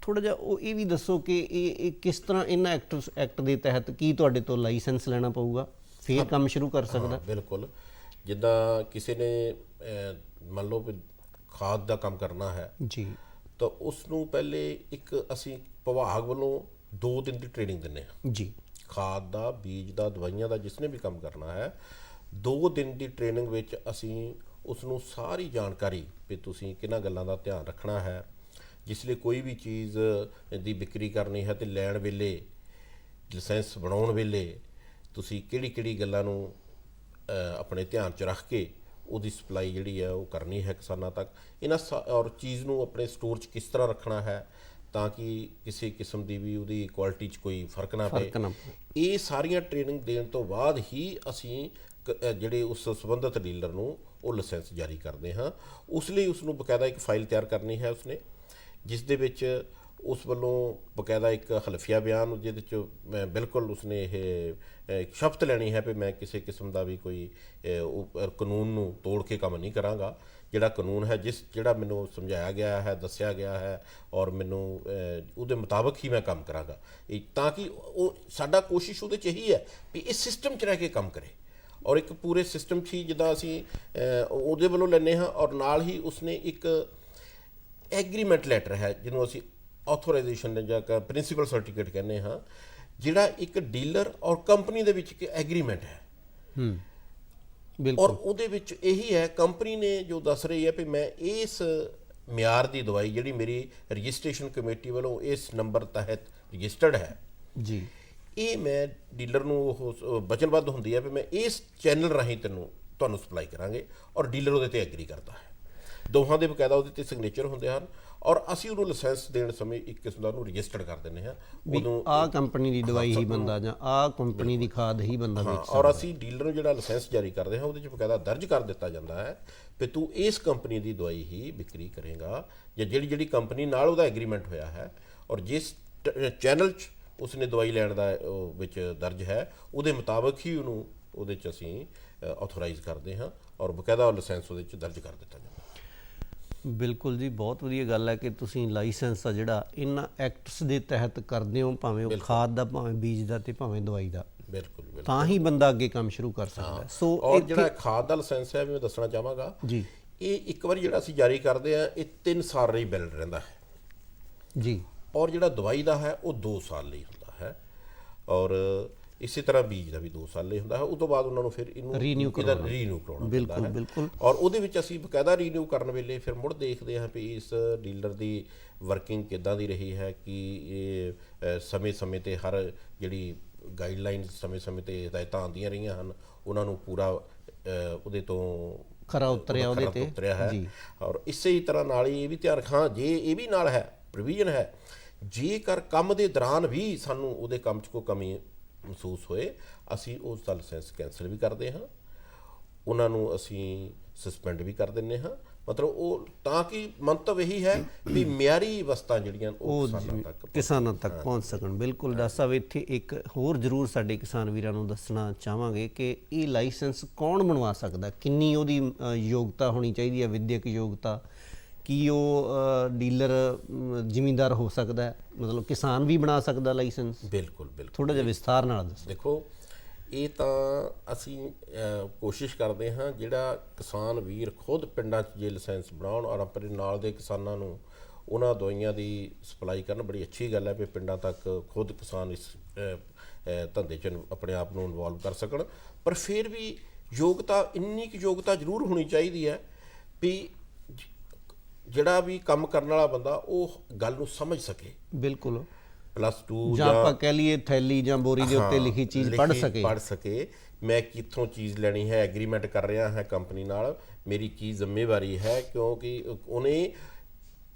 ਥੋੜ੍ਹਾ ਜਿਹਾ ਉਹ ਇਹ ਵੀ ਦੱਸੋ ਕਿ ਇਹ ਕਿਸ ਤਰ੍ਹਾਂ ਇਹਨਾਂ ਐਕਟ ਦੇ ਤਹਿਤ ਕੀ ਤੁਹਾਡੇ ਤੋਂ ਲਾਇਸੈਂਸ ਲੈਣਾ ਪਊਗਾ, ਫਿਰ ਕੰਮ ਸ਼ੁਰੂ ਕਰ ਸਕਦਾ? ਬਿਲਕੁਲ, ਜਿੱਦਾਂ ਕਿਸੇ ਨੇ ਮੰਨ ਲਓ ਵੀ ਖਾਦ ਦਾ ਕੰਮ ਕਰਨਾ ਹੈ ਜੀ, ਤਾਂ ਉਸ ਨੂੰ ਪਹਿਲੇ ਇੱਕ ਅਸੀਂ ਵਿਭਾਗ ਵੱਲੋਂ 2 ਦਿਨ ਦੀ ਟ੍ਰੇਨਿੰਗ ਦਿੰਦੇ ਹਾਂ ਜੀ। ਖਾਦ ਦਾ, ਬੀਜ ਦਾ, ਦਵਾਈਆਂ ਦਾ, ਜਿਸਨੇ ਵੀ ਕੰਮ ਕਰਨਾ ਹੈ 2 ਦਿਨ ਦੀ ਟ੍ਰੇਨਿੰਗ ਵਿੱਚ ਅਸੀਂ ਉਸ ਨੂੰ ਸਾਰੀ ਜਾਣਕਾਰੀ ਵੀ ਤੁਸੀਂ ਕਿਹਨਾਂ ਗੱਲਾਂ ਦਾ ਧਿਆਨ ਰੱਖਣਾ ਹੈ, ਜਿਸ ਲਈ ਕੋਈ ਵੀ ਚੀਜ਼ ਦੀ ਵਿਕਰੀ ਕਰਨੀ ਹੈ ਤੇ ਲੈਣ ਵੇਲੇ, ਲਾਇਸੈਂਸ ਬਣਾਉਣ ਵੇਲੇ ਤੁਸੀਂ ਕਿਹੜੀ ਗੱਲਾਂ ਨੂੰ ਆਪਣੇ ਧਿਆਨ 'ਚ ਰੱਖ ਕੇ ਉਹਦੀ ਸਪਲਾਈ ਜਿਹੜੀ ਹੈ ਉਹ ਕਰਨੀ ਹੈ ਕਿਸਾਨਾਂ ਤੱਕ। ਇਹਨਾਂ ਔਰ ਚੀਜ਼ ਨੂੰ ਆਪਣੇ ਸਟੋਰ 'ਚ ਕਿਸ ਤਰ੍ਹਾਂ ਰੱਖਣਾ ਹੈ ਤਾਂ ਕਿ ਕਿਸੇ ਕਿਸਮ ਦੀ ਵੀ ਉਹਦੀ ਕੁਆਲਿਟੀ 'ਚ ਕੋਈ ਫਰਕ ਨਾ ਪਏ। ਇਹ ਸਾਰੀਆਂ ਟ੍ਰੇਨਿੰਗ ਦੇਣ ਤੋਂ ਬਾਅਦ ਹੀ ਅਸੀਂ ਜਿਹੜੇ ਉਸ ਸੰਬੰਧਿਤ ਡੀਲਰ ਨੂੰ ਉਹ ਲਾਇਸੈਂਸ ਜਾਰੀ ਕਰਦੇ ਹਾਂ। ਉਸ ਲਈ ਉਸ ਨੂੰ ਬਕਾਇਦਾ ਇੱਕ ਫਾਈਲ ਤਿਆਰ ਕਰਨੀ ਹੈ ਉਸਨੇ, ਜਿਸ ਦੇ ਵਿੱਚ ਉਸ ਵੱਲੋਂ ਬਕਾਇਦਾ ਇੱਕ ਹਲਫੀਆ ਬਿਆਨ, ਜਿਹਦੇ 'ਚ ਮੈਂ ਬਿਲਕੁਲ ਉਸਨੇ ਇਹ ਸ਼ਪਥ ਲੈਣੀ ਹੈ ਵੀ ਮੈਂ ਕਿਸੇ ਕਿਸਮ ਦਾ ਵੀ ਕੋਈ ਕਾਨੂੰਨ ਨੂੰ ਤੋੜ ਕੇ ਕੰਮ ਨਹੀਂ ਕਰਾਂਗਾ। ਜਿਹੜਾ ਕਾਨੂੰਨ ਹੈ, ਜਿਹੜਾ ਮੈਨੂੰ ਸਮਝਾਇਆ ਗਿਆ ਹੈ, ਦੱਸਿਆ ਗਿਆ ਹੈ ਔਰ ਮੈਨੂੰ ਉਹਦੇ ਮੁਤਾਬਕ ਹੀ ਮੈਂ ਕੰਮ ਕਰਾਂਗਾ, ਤਾਂ ਕਿ ਉਹ ਸਾਡਾ ਕੋਸ਼ਿਸ਼ ਉਹਦੇ 'ਚ ਇਹੀ ਹੈ ਵੀ ਇਸ ਸਿਸਟਮ 'ਚ ਰਹਿ ਕੇ ਕੰਮ ਕਰੇ ਔਰ ਇੱਕ ਪੂਰੇ ਸਿਸਟਮ 'ਚ ਹੀ ਜਿੱਦਾਂ ਅਸੀਂ ਉਹਦੇ ਵੱਲੋਂ ਲੈਂਦੇ ਹਾਂ। ਔਰ ਨਾਲ ਹੀ ਉਸਨੇ ਇੱਕ ਐਗਰੀਮੈਂਟ ਲੈਟਰ ਹੈ, ਜਿਹਨੂੰ ਅਸੀਂ ਆਥੋਰਾਈਜੇਸ਼ਨ ਜਾਂ ਪ੍ਰਿੰਸੀਪਲ ਸਰਟੀਫਿਕੇਟ ਕਹਿੰਦੇ ਹਾਂ, ਜਿਹੜਾ ਇੱਕ ਡੀਲਰ ਔਰ ਕੰਪਨੀ ਦੇ ਵਿੱਚ ਇੱਕ ਐਗਰੀਮੈਂਟ ਹੈ। ਔਰ ਉਹਦੇ ਵਿੱਚ ਇਹੀ ਹੈ, ਕੰਪਨੀ ਨੇ ਜੋ ਦੱਸ ਰਹੀ ਹੈ ਵੀ ਮੈਂ ਇਸ ਮਿਆਰ ਦੀ ਦਵਾਈ ਜਿਹੜੀ ਮੇਰੀ ਰਜਿਸਟ੍ਰੇਸ਼ਨ ਕਮੇਟੀ ਵੱਲੋਂ ਇਸ ਨੰਬਰ ਤਹਿਤ ਰਜਿਸਟਰਡ ਹੈ ਜੀ, ਇਹ ਮੈਂ ਡੀਲਰ ਨੂੰ ਉਹ ਵਚਨਬੱਧ ਹੁੰਦੀ ਹੈ ਵੀ ਮੈਂ ਇਸ ਚੈਨਲ ਰਾਹੀਂ ਤੁਹਾਨੂੰ ਸਪਲਾਈ ਕਰਾਂਗੇ ਔਰ ਡੀਲਰ ਉਹਦੇ ਤੇ ਐਗਰੀ ਕਰਦਾ ਹੈ। ਦੋਹਾਂ ਦੇ ਬਕਾਇਦਾ ਉਹਦੇ ਤੇ ਸਿਗਨੇਚਰ ਹੁੰਦੇ ਹਨ ਔਰ ਅਸੀਂ ਉਹਨੂੰ ਲਾਇਸੈਂਸ ਦੇਣ ਸਮੇਂ ਇੱਕ ਕਿਸਮ ਦਾ ਉਹਨੂੰ ਰਜਿਸਟਰਡ ਕਰ ਦਿੰਦੇ ਹਾਂ। ਉਦੋਂ ਆਹ ਕੰਪਨੀ ਦੀ ਦਵਾਈ ਹੀ ਬੰਦਾ ਜਾਂ ਆਹ ਕੰਪਨੀ ਦੀ ਖਾਦ ਹੀ ਬੰਦਾ ਵੇਚ ਸਕਦਾ। ਔਰ ਅਸੀਂ ਡੀਲਰ ਨੂੰ ਜਿਹੜਾ ਲਾਇਸੈਂਸ ਜਾਰੀ ਕਰਦੇ ਹਾਂ ਉਹਦੇ 'ਚ ਬਕਾਇਦਾ ਦਰਜ ਕਰ ਦਿੱਤਾ ਜਾਂਦਾ ਹੈ ਵੀ ਤੂੰ ਇਸ ਕੰਪਨੀ ਦੀ ਦਵਾਈ ਹੀ ਵਿਕਰੀ ਕਰੇਗਾ ਜਾਂ ਜਿਹੜੀ ਕੰਪਨੀ ਨਾਲ ਉਹਦਾ ਐਗਰੀਮੈਂਟ ਹੋਇਆ ਹੈ ਔਰ ਜਿਸ ਚੈਨਲ 'ਚ ਉਸਨੇ ਦਵਾਈ ਲੈਣ ਦਾ ਵਿੱਚ ਦਰਜ ਹੈ ਉਹਦੇ ਮੁਤਾਬਕ ਹੀ ਉਹਨੂੰ ਉਹਦੇ 'ਚ ਅਸੀਂ ਆਥੋਰਾਈਜ਼ ਕਰਦੇ ਹਾਂ ਔਰ ਬਕਾਇਦਾ ਲਾਇਸੈਂਸ ਉਹਦੇ 'ਚ ਦਰਜ ਕਰ ਦਿੱਤਾ ਜਾਂਦਾ। ਬਿਲਕੁਲ ਜੀ, ਬਹੁਤ ਵਧੀਆ ਗੱਲ ਹੈ ਕਿ ਤੁਸੀਂ ਲਾਇਸੈਂਸ ਆ ਜਿਹੜਾ ਇਹਨਾਂ ਐਕਟਸ ਦੇ ਤਹਿਤ ਕਰਦੇ ਹੋ, ਭਾਵੇਂ ਉਹ ਖਾਦ ਦਾ, ਭਾਵੇਂ ਬੀਜ ਦਾ ਤੇ ਭਾਵੇਂ ਦਵਾਈ ਦਾ। ਬਿਲਕੁਲ ਤਾਂ ਹੀ ਬੰਦਾ ਅੱਗੇ ਕੰਮ ਸ਼ੁਰੂ ਕਰ ਸਕਦਾ। ਸੋ ਔਰ ਜਿਹੜਾ ਖਾਦ ਦਾ ਲਾਇਸੈਂਸ ਹੈ, ਮੈਂ ਦੱਸਣਾ ਚਾਹਾਂਗਾ ਜੀ, ਇਹ ਇੱਕ ਵਾਰੀ ਜਿਹੜਾ ਅਸੀਂ ਜਾਰੀ ਕਰਦੇ ਆ, ਇਹ 3 ਸਾਲ ਲਈ ਵੈਲਿਡ ਰਹਿੰਦਾ ਹੈ ਜੀ। ਔਰ ਜਿਹੜਾ ਦਵਾਈ ਦਾ ਹੈ ਉਹ 2 ਸਾਲ ਲਈ ਹੁੰਦਾ ਹੈ, ਔਰ ਇਸੇ ਤਰ੍ਹਾਂ ਬੀਜ ਦਾ ਵੀ 2 ਸਾਲ ਲਈ ਹੁੰਦਾ ਹੈ। ਉਸ ਤੋਂ ਬਾਅਦ ਉਹਨਾਂ ਨੂੰ ਫਿਰ ਇਹਨੂੰ ਰੀਨਿਊ ਕਰਾਉਣਾ ਬਿਲਕੁਲ ਬਿਲਕੁਲ। ਔਰ ਉਹਦੇ ਵਿੱਚ ਅਸੀਂ ਬਕਾਇਦਾ ਰੀਨਿਊ ਕਰਨ ਵੇਲੇ ਫਿਰ ਮੁੜ ਦੇਖਦੇ ਹਾਂ ਵੀ ਇਸ ਡੀਲਰ ਦੀ ਵਰਕਿੰਗ ਕਿੱਦਾਂ ਦੀ ਰਹੀ ਹੈ, ਕਿ ਇਹ ਸਮੇਂ-ਸਮੇਂ 'ਤੇ ਹਰ ਜਿਹੜੀ ਗਾਈਡਲਾਈਨਸ ਸਮੇਂ-ਸਮੇਂ 'ਤੇ ਹਦਾਇਤਾਂ ਆਉਂਦੀਆਂ ਰਹੀਆਂ ਹਨ, ਉਹਨਾਂ ਨੂੰ ਪੂਰਾ ਉਹਦੇ ਤੋਂ ਖਰਾ ਉਤਰਿਆ ਹੈ। ਔਰ ਇਸੇ ਹੀ ਤਰ੍ਹਾਂ ਨਾਲ ਹੀ ਇਹ ਵੀ ਧਿਆਨ ਰੱਖਾਂ, ਜੇ ਇਹ ਵੀ ਨਾਲ ਹੈ ਪ੍ਰੋਵੀਜ਼ਨ ਹੈ, ਜੇਕਰ ਕੰਮ ਦੇ ਦੌਰਾਨ ਵੀ ਸਾਨੂੰ ਉਹਦੇ ਕੰਮ 'ਚ ਕੋਈ ਕਮੀ ਮਹਿਸੂਸ ਹੋਏ, ਅਸੀਂ ਉਸ ਦਾ ਲਾਇਸੈਂਸ ਕੈਂਸਲ ਵੀ ਕਰਦੇ ਹਾਂ, ਉਹਨਾਂ ਨੂੰ ਅਸੀਂ ਸਸਪੈਂਡ ਵੀ ਕਰ ਦਿੰਦੇ ਹਾਂ। ਮਤਲਬ ਉਹ ਤਾਂ ਕਿ ਮੰਤਵ ਇਹੀ ਹੈ ਵੀ ਮਿਆਰੀ ਵਸਤਾਂ ਜਿਹੜੀਆਂ ਉਹ ਕਿਸਾਨਾਂ ਤੱਕ ਪਹੁੰਚ ਸਕਣ। ਬਿਲਕੁਲ ਡਾਕਟਰ ਸਾਹਿਬ, ਇੱਥੇ ਇੱਕ ਹੋਰ ਜ਼ਰੂਰ ਸਾਡੇ ਕਿਸਾਨ ਵੀਰਾਂ ਨੂੰ ਦੱਸਣਾ ਚਾਹਾਂਗੇ ਕਿ ਇਹ ਲਾਇਸੈਂਸ ਕੌਣ ਬਣਵਾ ਸਕਦਾ, ਕਿੰਨੀ ਉਹਦੀ ਯੋਗਤਾ ਹੋਣੀ ਚਾਹੀਦੀ ਹੈ, ਵਿਦਿਅਕ ਯੋਗਤਾ, ਕੀ ਉਹ ਡੀਲਰ ਜ਼ਿਮੀਂਦਾਰ ਹੋ ਸਕਦਾ ਹੈ, ਮਤਲਬ ਕਿਸਾਨ ਵੀ ਬਣਾ ਸਕਦਾ ਲਾਇਸੈਂਸ? ਬਿਲਕੁਲ। ਥੋੜਾ ਜਿਹਾ ਵਿਸਥਾਰ ਨਾਲ ਦੱਸੋ। ਦੇਖੋ, ਇਹ ਤਾਂ ਅਸੀਂ ਕੋਸ਼ਿਸ਼ ਕਰਦੇ ਹਾਂ ਜਿਹੜਾ ਕਿਸਾਨ ਵੀਰ ਖੁਦ ਪਿੰਡਾਂ 'ਚ ਜੇ ਲਾਇਸੈਂਸ ਬਣਾਉਣ ਔਰ ਆਪਣੇ ਨਾਲ ਦੇ ਕਿਸਾਨਾਂ ਨੂੰ ਉਹਨਾਂ ਦਵਾਈਆਂ ਦੀ ਸਪਲਾਈ ਕਰਨ। ਬੜੀ ਅੱਛੀ ਗੱਲ ਹੈ ਵੀ ਪਿੰਡਾਂ ਤੱਕ ਖੁਦ ਕਿਸਾਨ ਇਸ ਧੰਦੇ 'ਚ ਆਪਣੇ ਆਪ ਨੂੰ ਇਨਵੋਲਵ ਕਰ ਸਕਣ, ਪਰ ਫਿਰ ਵੀ ਯੋਗਤਾ, ਇੰਨੀ ਕੁ ਯੋਗਤਾ ਜ਼ਰੂਰ ਹੋਣੀ ਚਾਹੀਦੀ ਹੈ ਵੀ ਜਿਹੜਾ ਵੀ ਕੰਮ ਕਰਨ ਵਾਲਾ ਬੰਦਾ ਉਹ ਗੱਲ ਨੂੰ ਸਮਝ ਸਕੇ। ਬਿਲਕੁਲ। +2 ਜਾਂ ਆਪਾਂ ਕਹਿ ਲਈਏ ਥੈਲੀ ਜਾਂ ਬੋਰੀ ਦੇ ਉੱਤੇ ਲਿਖੀ ਚੀਜ਼ ਪੜ੍ਹ ਸਕੇ। ਮੈਂ ਕਿੱਥੋਂ ਚੀਜ਼ ਲੈਣੀ ਹੈ, ਐਗਰੀਮੈਂਟ ਕਰ ਰਿਹਾ ਹੈ ਕੰਪਨੀ ਨਾਲ, ਮੇਰੀ ਕੀ ਜ਼ਿੰਮੇਵਾਰੀ ਹੈ, ਕਿਉਂਕਿ ਉਹਨੇ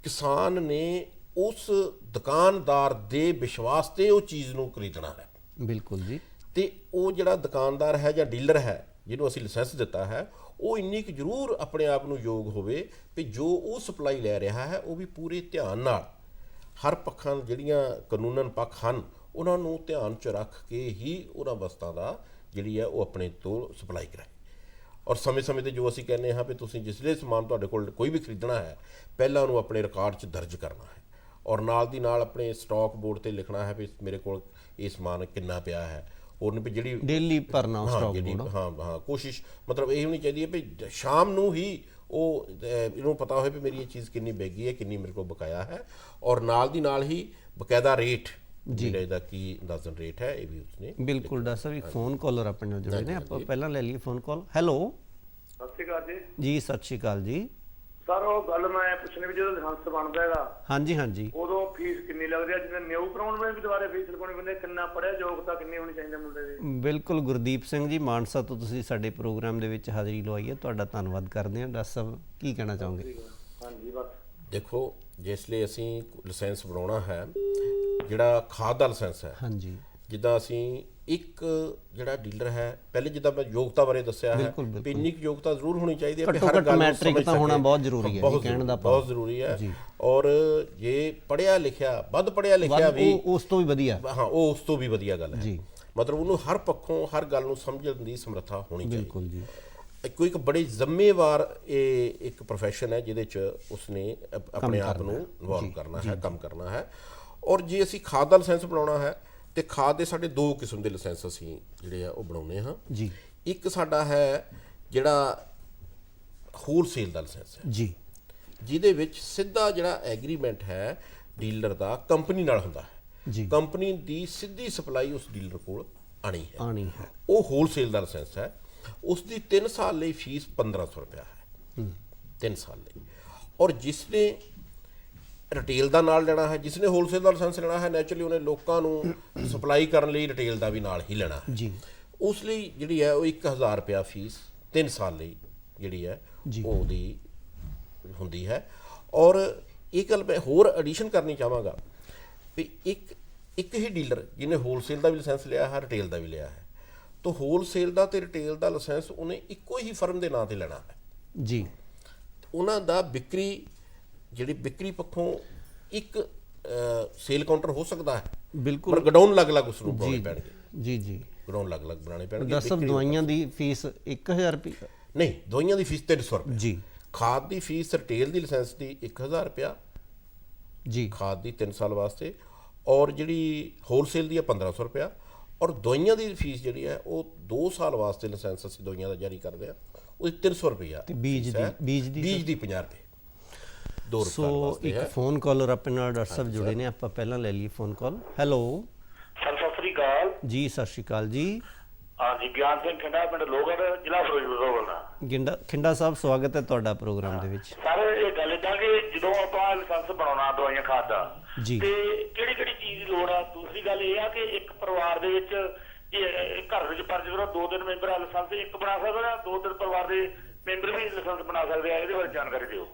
ਕਿਸਾਨ ਨੇ ਉਸ ਦੁਕਾਨਦਾਰ ਦੇ ਵਿਸ਼ਵਾਸ ਤੇ ਉਹ ਚੀਜ਼ ਨੂੰ ਖਰੀਦਣਾ ਹੈ। ਬਿਲਕੁਲ ਜੀ। ਤੇ ਉਹ ਜਿਹੜਾ ਦੁਕਾਨਦਾਰ ਹੈ ਜਾਂ ਡੀਲਰ ਹੈ ਜਿਹਨੂੰ ਅਸੀਂ ਲਾਇਸੈਂਸ ਦਿੱਤਾ ਹੈ, ਉਹ ਇੰਨੀ ਕੁ ਜ਼ਰੂਰ ਆਪਣੇ ਆਪ ਨੂੰ ਯੋਗ ਹੋਵੇ ਵੀ ਜੋ ਉਹ ਸਪਲਾਈ ਲੈ ਰਿਹਾ ਹੈ ਉਹ ਵੀ ਪੂਰੇ ਧਿਆਨ ਨਾਲ ਹਰ ਪੱਖਾਂ ਜਿਹੜੀਆਂ ਕਾਨੂੰਨਨ ਪੱਖ ਹਨ ਉਹਨਾਂ ਨੂੰ ਧਿਆਨ 'ਚ ਰੱਖ ਕੇ ਹੀ ਉਹਨਾਂ ਵਸਤਾਂ ਦਾ ਜਿਹੜੀ ਹੈ ਉਹ ਆਪਣੇ ਤੋਂ ਸਪਲਾਈ ਕਰਾਏ। ਔਰ ਸਮੇਂ-ਸਮੇਂ 'ਤੇ ਜੋ ਅਸੀਂ ਕਹਿੰਦੇ ਹਾਂ ਵੀ ਤੁਸੀਂ ਜਿਸਲੇ ਸਮਾਨ ਤੁਹਾਡੇ ਕੋਲ ਕੋਈ ਵੀ ਖਰੀਦਣਾ ਹੈ, ਪਹਿਲਾਂ ਉਹਨੂੰ ਆਪਣੇ ਰਿਕਾਰਡ 'ਚ ਦਰਜ ਕਰਨਾ ਹੈ, ਔਰ ਨਾਲ ਦੀ ਨਾਲ ਆਪਣੇ ਸਟਾਕ ਬੋਰਡ 'ਤੇ ਲਿਖਣਾ ਹੈ ਵੀ ਮੇਰੇ ਕੋਲ ਇਹ ਸਮਾਨ ਕਿੰਨਾ ਪਿਆ ਹੈ। ਹੋਰ ਵੀ ਜਿਹੜੀ ਡੇਲੀ ਭਰਨਾ ਸਟਾਕ ਬੋਰਡ। ਹਾਂ, ਕੋਸ਼ਿਸ਼ ਮਤਲਬ ਇਹ ਹੋਣੀ ਚਾਹੀਦੀ ਹੈ ਵੀ ਸ਼ਾਮ ਨੂੰ ਹੀ ਉਹ ਇਹਨੂੰ ਪਤਾ ਹੋਵੇ ਵੀ ਮੇਰੀ ਇਹ ਚੀਜ਼ ਕਿੰਨੀ ਵਿਕੀ ਹੈ, ਕਿੰਨੀ ਮੇਰੇ ਕੋਲ ਬਕਾਇਆ ਹੈ, ਔਰ ਨਾਲ ਦੀ ਨਾਲ ਹੀ ਬਕਾਇਦਾ ਰੇਟ ਜਿਹੜਾ ਇਹਦਾ ਕੀ ਅੰਦਾਜ਼ਨ ਰੇਟ ਹੈ ਇਹ ਵੀ ਉਸਨੇ। ਬਿਲਕੁਲ ਡਾਕਟਰ ਸਾਹਿਬ, ਇੱਕ ਫੋਨ ਕਾਲਰ ਆਪਣੇ ਨਾਲ ਜੁੜੇ ਨੇ, ਆਪਾਂ ਪਹਿਲਾਂ ਲੈ ਲਈਏ ਫੋਨ ਕਾਲ। ਹੈਲੋ, ਸਤਿ ਸ਼੍ਰੀ ਅਕਾਲ ਜੀ। ਜੀ ਸਤਿ ਸ਼੍ਰੀ ਅਕਾਲ ਜੀ। ਸਰ ਉਹ ਗੱਲ ਮੈਂ ਪੁੱਛਣੀ ਵੀ ਜਦੋਂ ਲਾਇਸੈਂਸ ਬਣਦਾ ਹੈਗਾ, ਹਾਂਜੀ, ਉਦੋਂ ਫੀਸ ਕਿੰਨੀ ਲੱਗਦੀ ਹੈ? ਜਿਵੇਂ ਨਿਊ ਕਰਾਉਣ ਵੇਲੇ ਵੀ ਦੁਬਾਰਾ ਫੀਸ ਲਗਾਉਣੀ ਪੈਂਦੀ, ਕਿੰਨਾ ਪੜ੍ਹਿਆ, ਯੋਗਤਾ ਕਿੰਨੀ ਹੋਣੀ ਚਾਹੀਦੀ ਮੁੰਡੇ ਦੀ? ਬਿਲਕੁਲ ਗੁਰਦੀਪ ਸਿੰਘ ਜੀ, ਮਾਨਸਾ ਤੋਂ ਤੁਸੀਂ ਸਾਡੇ ਪ੍ਰੋਗਰਾਮ ਦੇ ਵਿੱਚ ਹਾਜ਼ਰੀ ਲਵਾਈ ਹੈ, ਤੁਹਾਡਾ ਧੰਨਵਾਦ ਕਰਦੇ ਹਾਂ। ਡਾਕਟਰ ਸਾਹਿਬ ਕੀ ਕਹਿਣਾ ਚਾਹੋਗੇ? ਹਾਂਜੀ, ਬਸ ਦੇਖੋ, ਜਿਸ ਲਈ ਅਸੀਂ ਲਾਇਸੈਂਸ ਬਣਾਉਣਾ ਹੈ, ਜਿਹੜਾ ਖਾਦ ਦਾ ਲਾਇਸੈਂਸ ਹੈ, ਹਾਂਜੀ, ਜਿੱਦਾਂ ਅਸੀਂ ਇੱਕ ਜਿਹੜਾ ਡੀਲਰ ਹੈ, ਪਹਿਲੇ ਜਿੱਦਾਂ ਮੈਂ ਯੋਗਤਾ ਬਾਰੇ ਦੱਸਿਆ ਹੈ ਵੀ ਇੰਨੀ ਕੁ ਯੋਗਤਾ ਜ਼ਰੂਰ ਹੋਣੀ ਚਾਹੀਦੀ ਹੈ, ਹਰ ਗੱਲ ਮੈਟ੍ਰਿਕ ਤਾਂ ਹੋਣਾ ਬਹੁਤ ਜ਼ਰੂਰੀ ਹੈ, ਕਹਿਣ ਦਾ ਬਹੁਤ ਜ਼ਰੂਰੀ ਹੈ। ਔਰ ਜੇ ਪੜ੍ਹਿਆ ਲਿਖਿਆ, ਵੱਧ ਪੜ੍ਹਿਆ ਲਿਖਿਆ ਵੀ ਉਸ ਤੋਂ ਵੀ ਵਧੀਆ, ਹਾਂ, ਉਹ ਉਸ ਤੋਂ ਵੀ ਵਧੀਆ ਗੱਲ ਹੈ। ਮਤਲਬ ਉਹਨੂੰ ਹਰ ਪੱਖੋਂ ਹਰ ਗੱਲ ਨੂੰ ਸਮਝਣ ਦੀ ਸਮਰੱਥਾ ਹੋਣੀ ਚਾਹੀਦੀ। ਬਿਲਕੁਲ ਜੀ। ਕੋਈ ਇੱਕ ਬੜੀ ਜ਼ਿੰਮੇਵਾਰ ਇਹ ਇੱਕ ਪ੍ਰੋਫੈਸ਼ਨ ਹੈ ਜਿਹਦੇ 'ਚ ਉਸਨੇ ਆਪਣੇ ਆਪ ਨੂੰ ਇਨਵੋਲਵ ਕਰਨਾ ਹੈ, ਕੰਮ ਕਰਨਾ ਹੈ। ਔਰ ਜੇ ਅਸੀਂ ਖਾਦ ਦਾ ਲਾਇਸੈਂਸ ਬਣਾਉਣਾ ਹੈ ਤੇ ਖਾਦ ਦੇ ਸਾਡੇ 2 ਕਿਸਮ ਦੇ ਲਾਇਸੈਂਸ ਅਸੀਂ ਜਿਹੜੇ ਆ ਉਹ ਬਣਾਉਂਦੇ ਹਾਂ ਜੀ। ਇੱਕ ਸਾਡਾ ਹੈ ਜਿਹੜਾ ਹੋਲਸੇਲ ਦਾ ਲਾਇਸੈਂਸ ਹੈ ਜੀ, ਜਿਹਦੇ ਵਿੱਚ ਸਿੱਧਾ ਜਿਹੜਾ ਐਗਰੀਮੈਂਟ ਹੈ ਡੀਲਰ ਦਾ ਕੰਪਨੀ ਨਾਲ ਹੁੰਦਾ ਹੈ ਜੀ। ਕੰਪਨੀ ਦੀ ਸਿੱਧੀ ਸਪਲਾਈ ਉਸ ਡੀਲਰ ਕੋਲ ਆਣੀ ਹੈ, ਉਹ ਹੋਲਸੇਲ ਦਾ ਲਾਇਸੈਂਸ ਹੈ। ਉਸ ਦੀ 3 ਸਾਲ ਲਈ ਫੀਸ 1500 ਰੁਪਇਆ ਹੈ, 3 ਸਾਲ ਲਈ। ਔਰ ਜਿਸ ਨੇ ਰਿਟੇਲ ਦਾ ਨਾਲ ਲੈਣਾ ਹੈ, ਜਿਸ ਨੇ ਹੋਲਸੇਲ ਦਾ ਲਾਇਸੈਂਸ ਲੈਣਾ ਹੈ, ਨੈਚੁਰਲੀ ਉਹਨੇ ਲੋਕਾਂ ਨੂੰ ਸਪਲਾਈ ਕਰਨ ਲਈ ਰਿਟੇਲ ਦਾ ਵੀ ਨਾਲ ਹੀ ਲੈਣਾ ਹੈ ਜੀ। ਉਸ ਲਈ ਜਿਹੜੀ ਹੈ ਉਹ 1000 ਰੁਪਇਆ ਫੀਸ 3 ਸਾਲ ਲਈ ਜਿਹੜੀ ਹੈ ਉਹਦੀ ਹੁੰਦੀ ਹੈ। ਔਰ ਇਹ ਗੱਲ ਮੈਂ ਹੋਰ ਐਡੀਸ਼ਨ ਕਰਨੀ ਚਾਹਾਂਗਾ ਵੀ ਇੱਕ ਹੀ ਡੀਲਰ ਜਿਹਨੇ ਹੋਲਸੇਲ ਦਾ ਵੀ ਲਾਇਸੈਂਸ ਲਿਆ ਹੈ, ਰਿਟੇਲ ਦਾ ਵੀ ਲਿਆ ਹੈ, ਤਾਂ ਹੋਲਸੇਲ ਦਾ ਤੇ ਰਿਟੇਲ ਦਾ ਲਾਇਸੈਂਸ ਉਹਨੇ ਇੱਕੋ ਹੀ ਫਰਮ ਦੇ ਨਾਂ ਤੇ ਲੈਣਾ ਹੈ ਜੀ। ਉਹਨਾਂ ਦਾ ਜਿਹੜੀ ਵਿਕਰੀ ਪੱਖੋਂ ਇੱਕ ਸੇਲ ਕਾਊਂਟਰ ਹੋ ਸਕਦਾ ਹੈ, ਬਿਲਕੁਲ, ਪਰ ਗਡਾਊਨ ਅਲੱਗ-ਅਲੱਗ ਉਸ ਨੂੰ ਬਣਾਉਣੇ ਪੈਣਗੇ ਜੀ। ਗਡਾਊਨ ਅਲੱਗ-ਅਲੱਗ ਬਣਾਉਣੇ ਪੈਣਗੇ। ਦਵਾਈਆਂ ਦੀ ਫੀਸ 1000 ਰੁਪਏ ਨਹੀਂ, ਦਵਾਈਆਂ ਦੀ ਫੀਸ 300 ਰੁਪਏ ਜੀ। ਖਾਦ ਦੀ ਫੀਸ ਰਿਟੇਲ ਦੀ ਲਾਇਸੈਂਸ ਦੀ 1000 ਰੁਪਇਆ ਜੀ ਖਾਦ ਦੀ 3 ਸਾਲ ਵਾਸਤੇ, ਔਰ ਜਿਹੜੀ ਹੋਲਸੇਲ ਦੀ ਹੈ 1500 ਰੁਪਇਆ, ਔਰ ਦਵਾਈਆਂ ਦੀ ਫੀਸ ਜਿਹੜੀ ਹੈ ਉਹ 2 ਸਾਲ ਵਾਸਤੇ ਲਾਇਸੈਂਸ ਅਸੀਂ ਦਵਾਈਆਂ ਦਾ ਜਾਰੀ ਕਰਦੇ ਹਾਂ, ਉਹਦੀ 300 ਰੁਪਇਆ ਤੇ ਬੀਜ ਦੀ ਬੀਜ ਦੀ 50 ਰੁਪਏ 2 ਸੋ ਰੁਪਏ ਵਾਸਤੇ ਇੱਕ ਹੈ। ਫੋਨ ਕਾਲਰ ਆਪਣੇ ਨਾਲ ਡਾਕਟਰ ਸਾਹਿਬ ਜੁੜੇ ਨੇ, ਆਪਾਂ ਪਹਿਲਾਂ ਲੈ ਲਈਏ phone call. Hello sir Sat Sri ਅਕਾਲ। ਜੀ, ਸਤਿ ਸ਼੍ਰੀ ਅਕਾਲ ਜੀ। ਹਾਂਜੀ, ਗਿਆਨ ਸਿੰਘ ਖੰਡਾ, ਪਿੰਡ ਲੋਗੜ, ਜ਼ਿਲ੍ਹਾ ਫਿਰੋਜ਼ਪੁਰ ਤੋਂ ਬੋਲਦਾ। ਖਿੰਡਾ ਸਾਹਿਬ, ਸਵਾਗਤ ਹੈ ਤੁਹਾਡਾ ਪ੍ਰੋਗਰਾਮ ਦੇ ਵਿੱਚ। ਸਰ ਇਹ ਗੱਲ ਏਦਾਂ ਕਿ ਜਦੋਂ ਆਪਾਂ ਲਾਇਸੈਂਸ ਬਣਾਉਣਾ ਦਵਾਈਆਂ ਖਾਦ ਦਾ ਜੀ। ਤੇ ਕਿਹੜੀ ਕਿਹੜੀ ਚੀਜ਼ ਦੀ ਲੋੜ ਆ। ਦੂਸਰੀ ਗੱਲ ਇਹ ਆ ਕਿ ਇੱਕ ਪਰਿਵਾਰ ਦੇ ਵਿੱਚ ਘਰ ਵਿੱਚ ਫਰਜ਼ ਕਰੋ 2-3 ਮੈਂਬਰ ਆ ਲਾਇਸੈਂਸ ਇੱਕ ਬਣਾ ਸਕਦਾ, 2-3 ਪਰਿਵਾਰ ਦੇ ਮੈਂਬਰ ਵੀ ਲਾਇਸੈਂਸ ਬਣਾ ਸਕਦੇ ਆ। ਇਹਦੇ ਬਾਰੇ ਜਾਣਕਾਰੀ ਦਿਓ।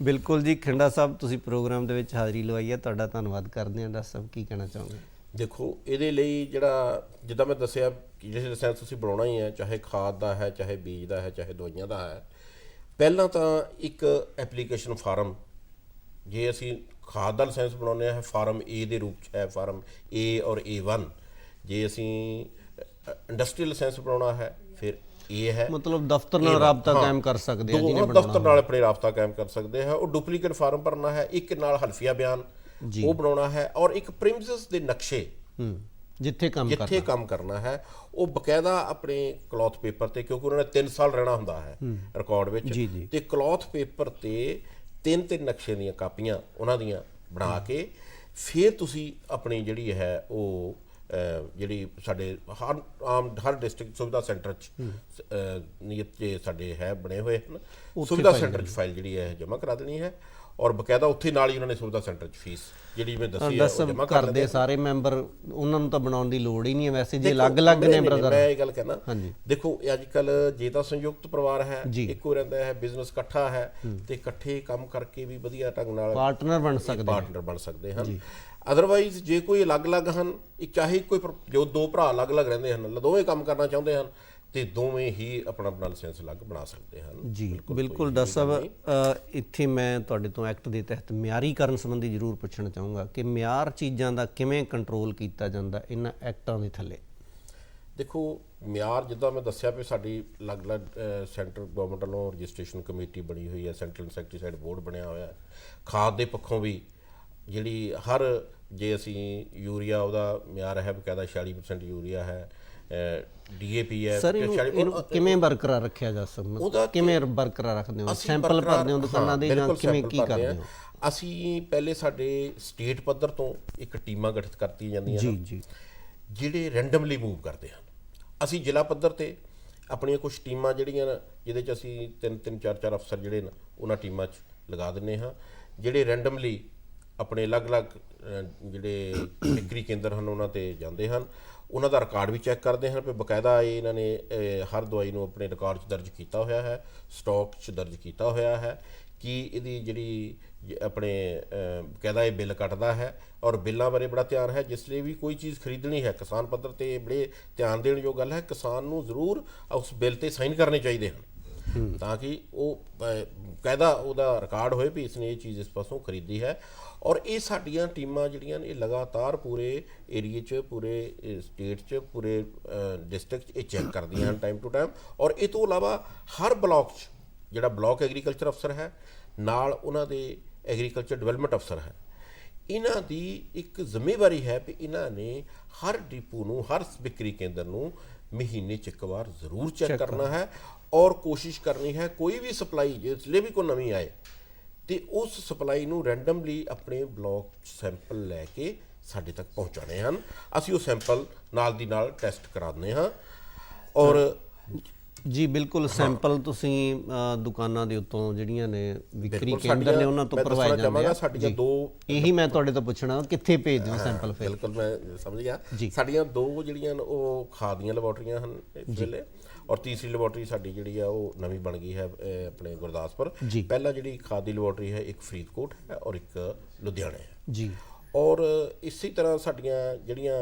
ਬਿਲਕੁਲ ਜੀ ਖਿੰਡਾ ਸਾਹਿਬ, ਤੁਸੀਂ ਪ੍ਰੋਗਰਾਮ ਦੇ ਵਿੱਚ ਹਾਜ਼ਰੀ ਲਵਾਈ ਹੈ, ਤੁਹਾਡਾ ਧੰਨਵਾਦ ਕਰਦੇ ਹਾਂ। ਡਾਕਟਰ ਸਾਹਿਬ ਕੀ ਕਹਿਣਾ ਚਾਹੋਗੇ? ਦੇਖੋ, ਇਹਦੇ ਲਈ ਜਿਹੜਾ ਜਿੱਦਾਂ ਮੈਂ ਦੱਸਿਆ ਕਿ ਜਿਹੜੇ ਲਾਇਸੈਂਸ ਤੁਸੀਂ ਬਣਾਉਣਾ ਹੀ ਹੈ, ਚਾਹੇ ਖਾਦ ਦਾ ਹੈ, ਚਾਹੇ ਬੀਜ ਦਾ ਹੈ, ਚਾਹੇ ਦਵਾਈਆਂ ਦਾ ਹੈ, ਪਹਿਲਾਂ ਤਾਂ ਇੱਕ ਐਪਲੀਕੇਸ਼ਨ ਫਾਰਮ, ਜੇ ਅਸੀਂ ਖਾਦ ਦਾ ਲਾਇਸੈਂਸ ਬਣਾਉਂਦੇ ਹਾਂ ਫਾਰਮ A ਦੇ ਰੂਪ 'ਚ ਹੈ, ਫਾਰਮ A ਔਰ A1। ਜੇ ਅਸੀਂ ਇੰਡਸਟਰੀਅਲ ਲਾਇਸੈਂਸ ਬਣਾਉਣਾ ਹੈ ਫਿਰ ਇਹ ਹੈ, ਮਤਲਬ ਦਫ਼ਤਰ ਨਾਲ ਰਾਬਤਾ ਕਾਇਮ ਕਰ ਸਕਦੇ ਆ ਜਿਹਨੇ ਦੋਵਾਂ ਦਫ਼ਤਰ ਨਾਲ ਆਪਣੇ ਰਾਬਤਾ ਕਾਇਮ ਕਰ ਸਕਦੇ ਹੈ। ਉਹ ਡੁਪਲੀਕੇਟ ਫਾਰਮ ਭਰਨਾ ਹੈ, ਇੱਕ ਨਾਲ ਹਲਫੀਆ ਬਿਆਨ ਉਹ ਬਣਾਉਣਾ ਹੈ, ਔਰ ਇੱਕ ਪ੍ਰੀਮਿਸਿਸ ਦੇ ਨਕਸ਼ੇ ਜਿੱਥੇ ਕੰਮ ਕਰਨਾ ਹੈ ਉਹ ਬਕਾਇਦਾ ਆਪਣੇ ਕਲੌਥ ਪੇਪਰ ਤੇ, ਕਿਉਂਕਿ ਉਹਨਾਂ ਨੇ 3 ਸਾਲ ਰਹਿਣਾ ਹੁੰਦਾ ਹੈ ਰਿਕਾਰਡ ਵਿੱਚ, ਤੇ ਕਲੌਥ ਪੇਪਰ ਤੇ 3-3 ਨਕਸ਼ੇ ਦੀਆਂ ਕਾਪੀਆਂ ਉਹਨਾਂ ਦੀਆਂ ਬਣਾ ਕੇ ਫਿਰ ਤੁਸੀਂ ਆਪਣੀ ਜਿਹੜੀ ਹੈ ਉਹ ਜਿਹੜੀ ਸਾਡੇ ਹਰ ਡਿਸਟ੍ਰਿਕਟ ਸੁਵਿਧਾ ਸੈਂਟਰ 'ਚ ਨਿਯਤ ਜੇ ਸਾਡੇ ਹੈ ਬਣੇ ਹੋਏ ਹਨ, ਸੁਵਿਧਾ ਸੈਂਟਰ 'ਚ ਫਾਈਲ ਜਿਹੜੀ ਹੈ ਜਮ੍ਹਾਂ ਕਰਾ ਦੇਣੀ ਹੈ, ਔਰ ਬਕਾਇਦਾ ਉੱਥੇ ਨਾਲ ਹੀ ਉਹਨਾਂ ਨੇ ਸੁਵਿਧਾ ਸੈਂਟਰ 'ਚ ਫੀਸ ਜਿਹੜੀ ਮੈਂ ਦੱਸੀ ਹੈ ਉਹ ਜਮ੍ਹਾਂ ਕਰ ਦੇ ਸਾਰੇ ਮੈਂਬਰ, ਉਹਨਾਂ ਨੂੰ ਤਾਂ ਬਣਾਉਣ ਦੀ ਲੋੜ ਹੀ ਨਹੀਂ ਹੈ ਵੈਸੇ, ਜੇ ਅਲੱਗ-ਅਲੱਗ ਨੇ ਬ੍ਰਦਰ। ਮੈਂ ਇਹ ਗੱਲ ਕਹਿਣਾ, ਦੇਖੋ ਅੱਜ ਕੱਲ ਜੇ ਤਾਂ ਸੰਯੁਕਤ ਪਰਿਵਾਰ ਹੈ, ਇੱਕੋ ਰਹਿੰਦਾ ਹੈ, ਬਿਜ਼ਨਸ ਇਕੱਠਾ ਹੈ, ਤੇ ਇਕੱਠੇ ਕੰਮ ਕਰਕੇ ਵੀ ਵਧੀਆ ਢੰਗ ਨਾਲ ਪਾਰਟਨਰ ਬਣ ਸਕਦੇ ਹਨ। ਅਦਰਵਾਈਜ਼ ਜੇ ਕੋਈ ਅਲੱਗ-ਅਲੱਗ ਹਨ, ਚਾਹੇ ਕੋਈ ਜੋ 2 ਭਰਾ ਅਲੱਗ-ਅਲੱਗ ਰਹਿੰਦੇ ਹਨ, ਦੋਵੇਂ ਕੰਮ ਕਰਨਾ ਚਾਹੁੰਦੇ ਹਨ, ਤੇ ਦੋਵੇਂ ਹੀ ਆਪਣਾ ਲਾਇਸੈਂਸ ਅਲੱਗ ਬਣਾ ਸਕਦੇ ਹਨ। ਜੀ ਬਿਲਕੁਲ ਡਾਕਟਰ ਸਾਹਿਬ, ਇੱਥੇ ਮੈਂ ਤੁਹਾਡੇ ਤੋਂ ਐਕਟ ਦੇ ਤਹਿਤ ਮਿਆਰੀਕਰਨ ਸੰਬੰਧੀ ਜ਼ਰੂਰ ਪੁੱਛਣਾ ਚਾਹੂੰਗਾ ਕਿ ਮਿਆਰ ਚੀਜ਼ਾਂ ਦਾ ਕਿਵੇਂ ਕੰਟਰੋਲ ਕੀਤਾ ਜਾਂਦਾ ਇਹਨਾਂ ਐਕਟਾਂ ਦੇ ਥੱਲੇ? ਦੇਖੋ, ਮਿਆਰ ਜਿੱਦਾਂ ਮੈਂ ਦੱਸਿਆ ਵੀ ਸਾਡੀ ਅਲੱਗ-ਅਲੱਗ ਸੈਂਟਰ ਗਵਰਨਮੈਂਟ ਵੱਲੋਂ ਰਜਿਸਟ੍ਰੇਸ਼ਨ ਕਮੇਟੀ ਬਣੀ ਹੋਈ ਹੈ, ਸੈਂਟਰਲ ਇਨਸੈਕਟੀਸਾਈਡ ਬੋਰਡ ਬਣਿਆ ਹੋਇਆ ਹੈ। ਖਾਦ ਦੇ ਪੱਖੋਂ ਵੀ ਜਿਹੜੀ ਜੇ ਅਸੀਂ ਯੂਰੀਆ ਉਹਦਾ ਮਿਆਰ ਹੈ ਬਕਾਇਦਾ 46% ਯੂਰੀਆ ਹੈ, DAP ਹੈ। ਸਰ ਇਹਨੂੰ ਕਿਵੇਂ ਬਰਕਰਾਰ ਰੱਖਿਆ ਜਾ ਸਕਦਾ? ਕਿਵੇਂ ਬਰਕਰਾਰ ਰੱਖਦੇ ਹੋ? ਸੈਂਪਲ ਭਰਦੇ ਹੋ ਦੁਕਾਨਾਂ ਦੇ ਜਾਂ ਕਿਵੇਂ ਕੀ ਕਰਦੇ ਹੋ? ਅਸੀਂ ਪਹਿਲੇ ਸਾਡੇ ਸਟੇਟ ਪੱਧਰ ਤੋਂ ਇੱਕ ਟੀਮਾਂ ਗਠਿਤ ਕਰਤੀਆਂ ਜਾਂਦੀਆਂ ਹਨ ਜਿਹੜੇ ਰੈਂਡਮਲੀ ਮੂਵ ਕਰਦੇ ਹਨ। ਅਸੀਂ ਜ਼ਿਲ੍ਹਾ ਪੱਧਰ ਤੇ ਆਪਣੀਆਂ ਕੁਝ ਟੀਮਾਂ ਜਿਹੜੀਆਂ ਜਿਹਦੇ 'ਚ ਅਸੀਂ 3-3 4-4 ਅਫਸਰ ਜਿਹੜੇ ਨੇ ਉਹਨਾਂ ਟੀਮਾਂ 'ਚ ਲਗਾ ਦਿੰਦੇ ਹਾਂ, ਜਿਹੜੇ ਰੈਂਡਮਲੀ ਆਪਣੇ ਅਲੱਗ-ਅਲੱਗ ਜਿਹੜੇ ਵਿਕਰੀ ਕੇਂਦਰ ਹਨ ਉਹਨਾਂ ਤੇ ਜਾਂਦੇ ਹਨ, ਉਹਨਾਂ ਦਾ ਰਿਕਾਰਡ ਵੀ ਚੈੱਕ ਕਰਦੇ ਹਨ ਵੀ ਬਕਾਇਦਾ ਇਹਨਾਂ ਨੇ ਹਰ ਦਵਾਈ ਨੂੰ ਆਪਣੇ ਰਿਕਾਰਡ 'ਚ ਦਰਜ ਕੀਤਾ ਹੋਇਆ ਹੈ, ਸਟਾਕ 'ਚ ਦਰਜ ਕੀਤਾ ਹੋਇਆ ਹੈ, ਕਿ ਇਹਦੀ ਜਿਹੜੀ ਆਪਣੇ ਬਕਾਇਦਾ ਇਹ ਬਿੱਲ ਕੱਟਦਾ ਹੈ, ਔਰ ਬਿੱਲਾਂ ਬਾਰੇ ਬੜਾ ਧਿਆਨ ਹੈ। ਜਿਸ ਲਈ ਵੀ ਕੋਈ ਚੀਜ਼ ਖਰੀਦਣੀ ਹੈ ਕਿਸਾਨ ਪੱਧਰ ਤੇ ਬੜੇ ਧਿਆਨ ਦੇਣ ਯੋਗ ਗੱਲ ਹੈ, ਕਿਸਾਨ ਨੂੰ ਜ਼ਰੂਰ ਉਸ ਬਿੱਲ ਤੇ ਸਾਈਨ ਕਰਨੇ ਚਾਹੀਦੇ ਹਨ ਤਾਂ ਕਿ ਉਹ ਬਕਾਇਦਾ ਉਹਦਾ ਰਿਕਾਰਡ ਹੋਏ ਵੀ ਇਸਨੇ ਇਹ ਚੀਜ਼ ਇਸ ਪਾਸੋਂ ਖਰੀਦੀ ਹੈ। ਔਰ ਇਹ ਸਾਡੀਆਂ ਟੀਮਾਂ ਜਿਹੜੀਆਂ ਨੇ ਇਹ ਲਗਾਤਾਰ ਪੂਰੇ ਏਰੀਏ 'ਚ, ਪੂਰੇ ਸਟੇਟ 'ਚ, ਪੂਰੇ ਡਿਸਟ੍ਰਿਕਟ 'ਚ ਇਹ ਚੈੱਕ ਕਰਦੀਆਂ ਹਨ ਟਾਈਮ ਟੂ ਟਾਈਮ। ਔਰ ਇਹ ਤੋਂ ਇਲਾਵਾ ਹਰ ਬਲਾਕ 'ਚ ਜਿਹੜਾ ਬਲਾਕ ਐਗਰੀਕਲਚਰ ਅਫਸਰ ਹੈ, ਨਾਲ ਉਹਨਾਂ ਦੇ ਐਗਰੀਕਲਚਰ ਡਿਵੈਲਪਮੈਂਟ ਅਫਸਰ ਹੈ, ਇਹਨਾਂ ਦੀ ਇੱਕ ਜ਼ਿੰਮੇਵਾਰੀ ਹੈ ਵੀ ਇਹਨਾਂ ਨੇ ਹਰ ਡਿਪੂ ਨੂੰ, ਹਰ ਵਿਕਰੀ ਕੇਂਦਰ ਨੂੰ ਮਹੀਨੇ 'ਚ ਇੱਕ ਵਾਰ ਜ਼ਰੂਰ ਚੈੱਕ ਕਰਨਾ ਹੈ, ਔਰ ਕੋਸ਼ਿਸ਼ ਕਰਨੀ ਹੈ ਕੋਈ ਵੀ ਸਪਲਾਈ ਜਿਸ ਲਈ ਵੀ ਕੋਈ ਨਵੀਂ ਆਏ ਤੇ ਉਸ ਸਪਲਾਈ ਨੂੰ ਰੈਂਡਮਲੀ ਆਪਣੇ ਬਲਾਕ ਸੈਂਪਲ ਲੈ ਕੇ ਸਾਡੇ ਤੱਕ ਪਹੁੰਚਾਉਣੇ ਹਨ। ਅਸੀਂ ਉਹ ਸੈਂਪਲ ਨਾਲ ਦੀ ਨਾਲ ਟੈਸਟ ਕਰਾਉਂਦੇ ਹਾਂ। ਔਰ ਜੀ ਬਿਲਕੁਲ, ਸੈਂਪਲ ਤੁਸੀਂ ਦੁਕਾਨਾਂ ਦੇ ਉੱਤੋਂ ਜਿਹੜੀਆਂ ਨੇ ਵਿਕਰੀ ਕੇਂਦਰ ਨੇ ਉਹਨਾਂ ਤੋਂ ਭਰਵਾਏ ਜਾਂਦੇ ਆ। ਸਾਡੀਆਂ 2 ਇਹੀ ਮੈਂ ਤੁਹਾਡੇ ਤੋਂ ਪੁੱਛਣਾ ਕਿੱਥੇ ਭੇਜਦੇ ਹੋ ਸੈਂਪਲ? ਫਿਰ ਬਿਲਕੁਲ ਮੈਂ ਸਮਝ ਗਿਆ। ਸਾਡੀਆਂ 2 ਜਿਹੜੀਆਂ ਉਹ ਖਾਦ ਦੀਆਂ ਲੈਬੋਰਟਰੀਆਂ ਹਨ ਇਸ ਵੇਲੇ, ਔਰ ਤੀਸਰੀ ਲੈਬੋਰਟਰੀ ਸਾਡੀ ਜਿਹੜੀ ਆ ਉਹ ਨਵੀਂ ਬਣ ਗਈ ਹੈ ਆਪਣੇ ਗੁਰਦਾਸਪੁਰ। ਪਹਿਲਾਂ ਜਿਹੜੀ ਖਾਦ ਦੀ ਲੈਬੋਰਟਰੀ ਹੈ ਇੱਕ ਫਰੀਦਕੋਟ ਹੈ ਔਰ ਇੱਕ ਲੁਧਿਆਣੇ ਹੈ ਜੀ। ਔਰ ਇਸੇ ਤਰ੍ਹਾਂ ਸਾਡੀਆਂ ਜਿਹੜੀਆਂ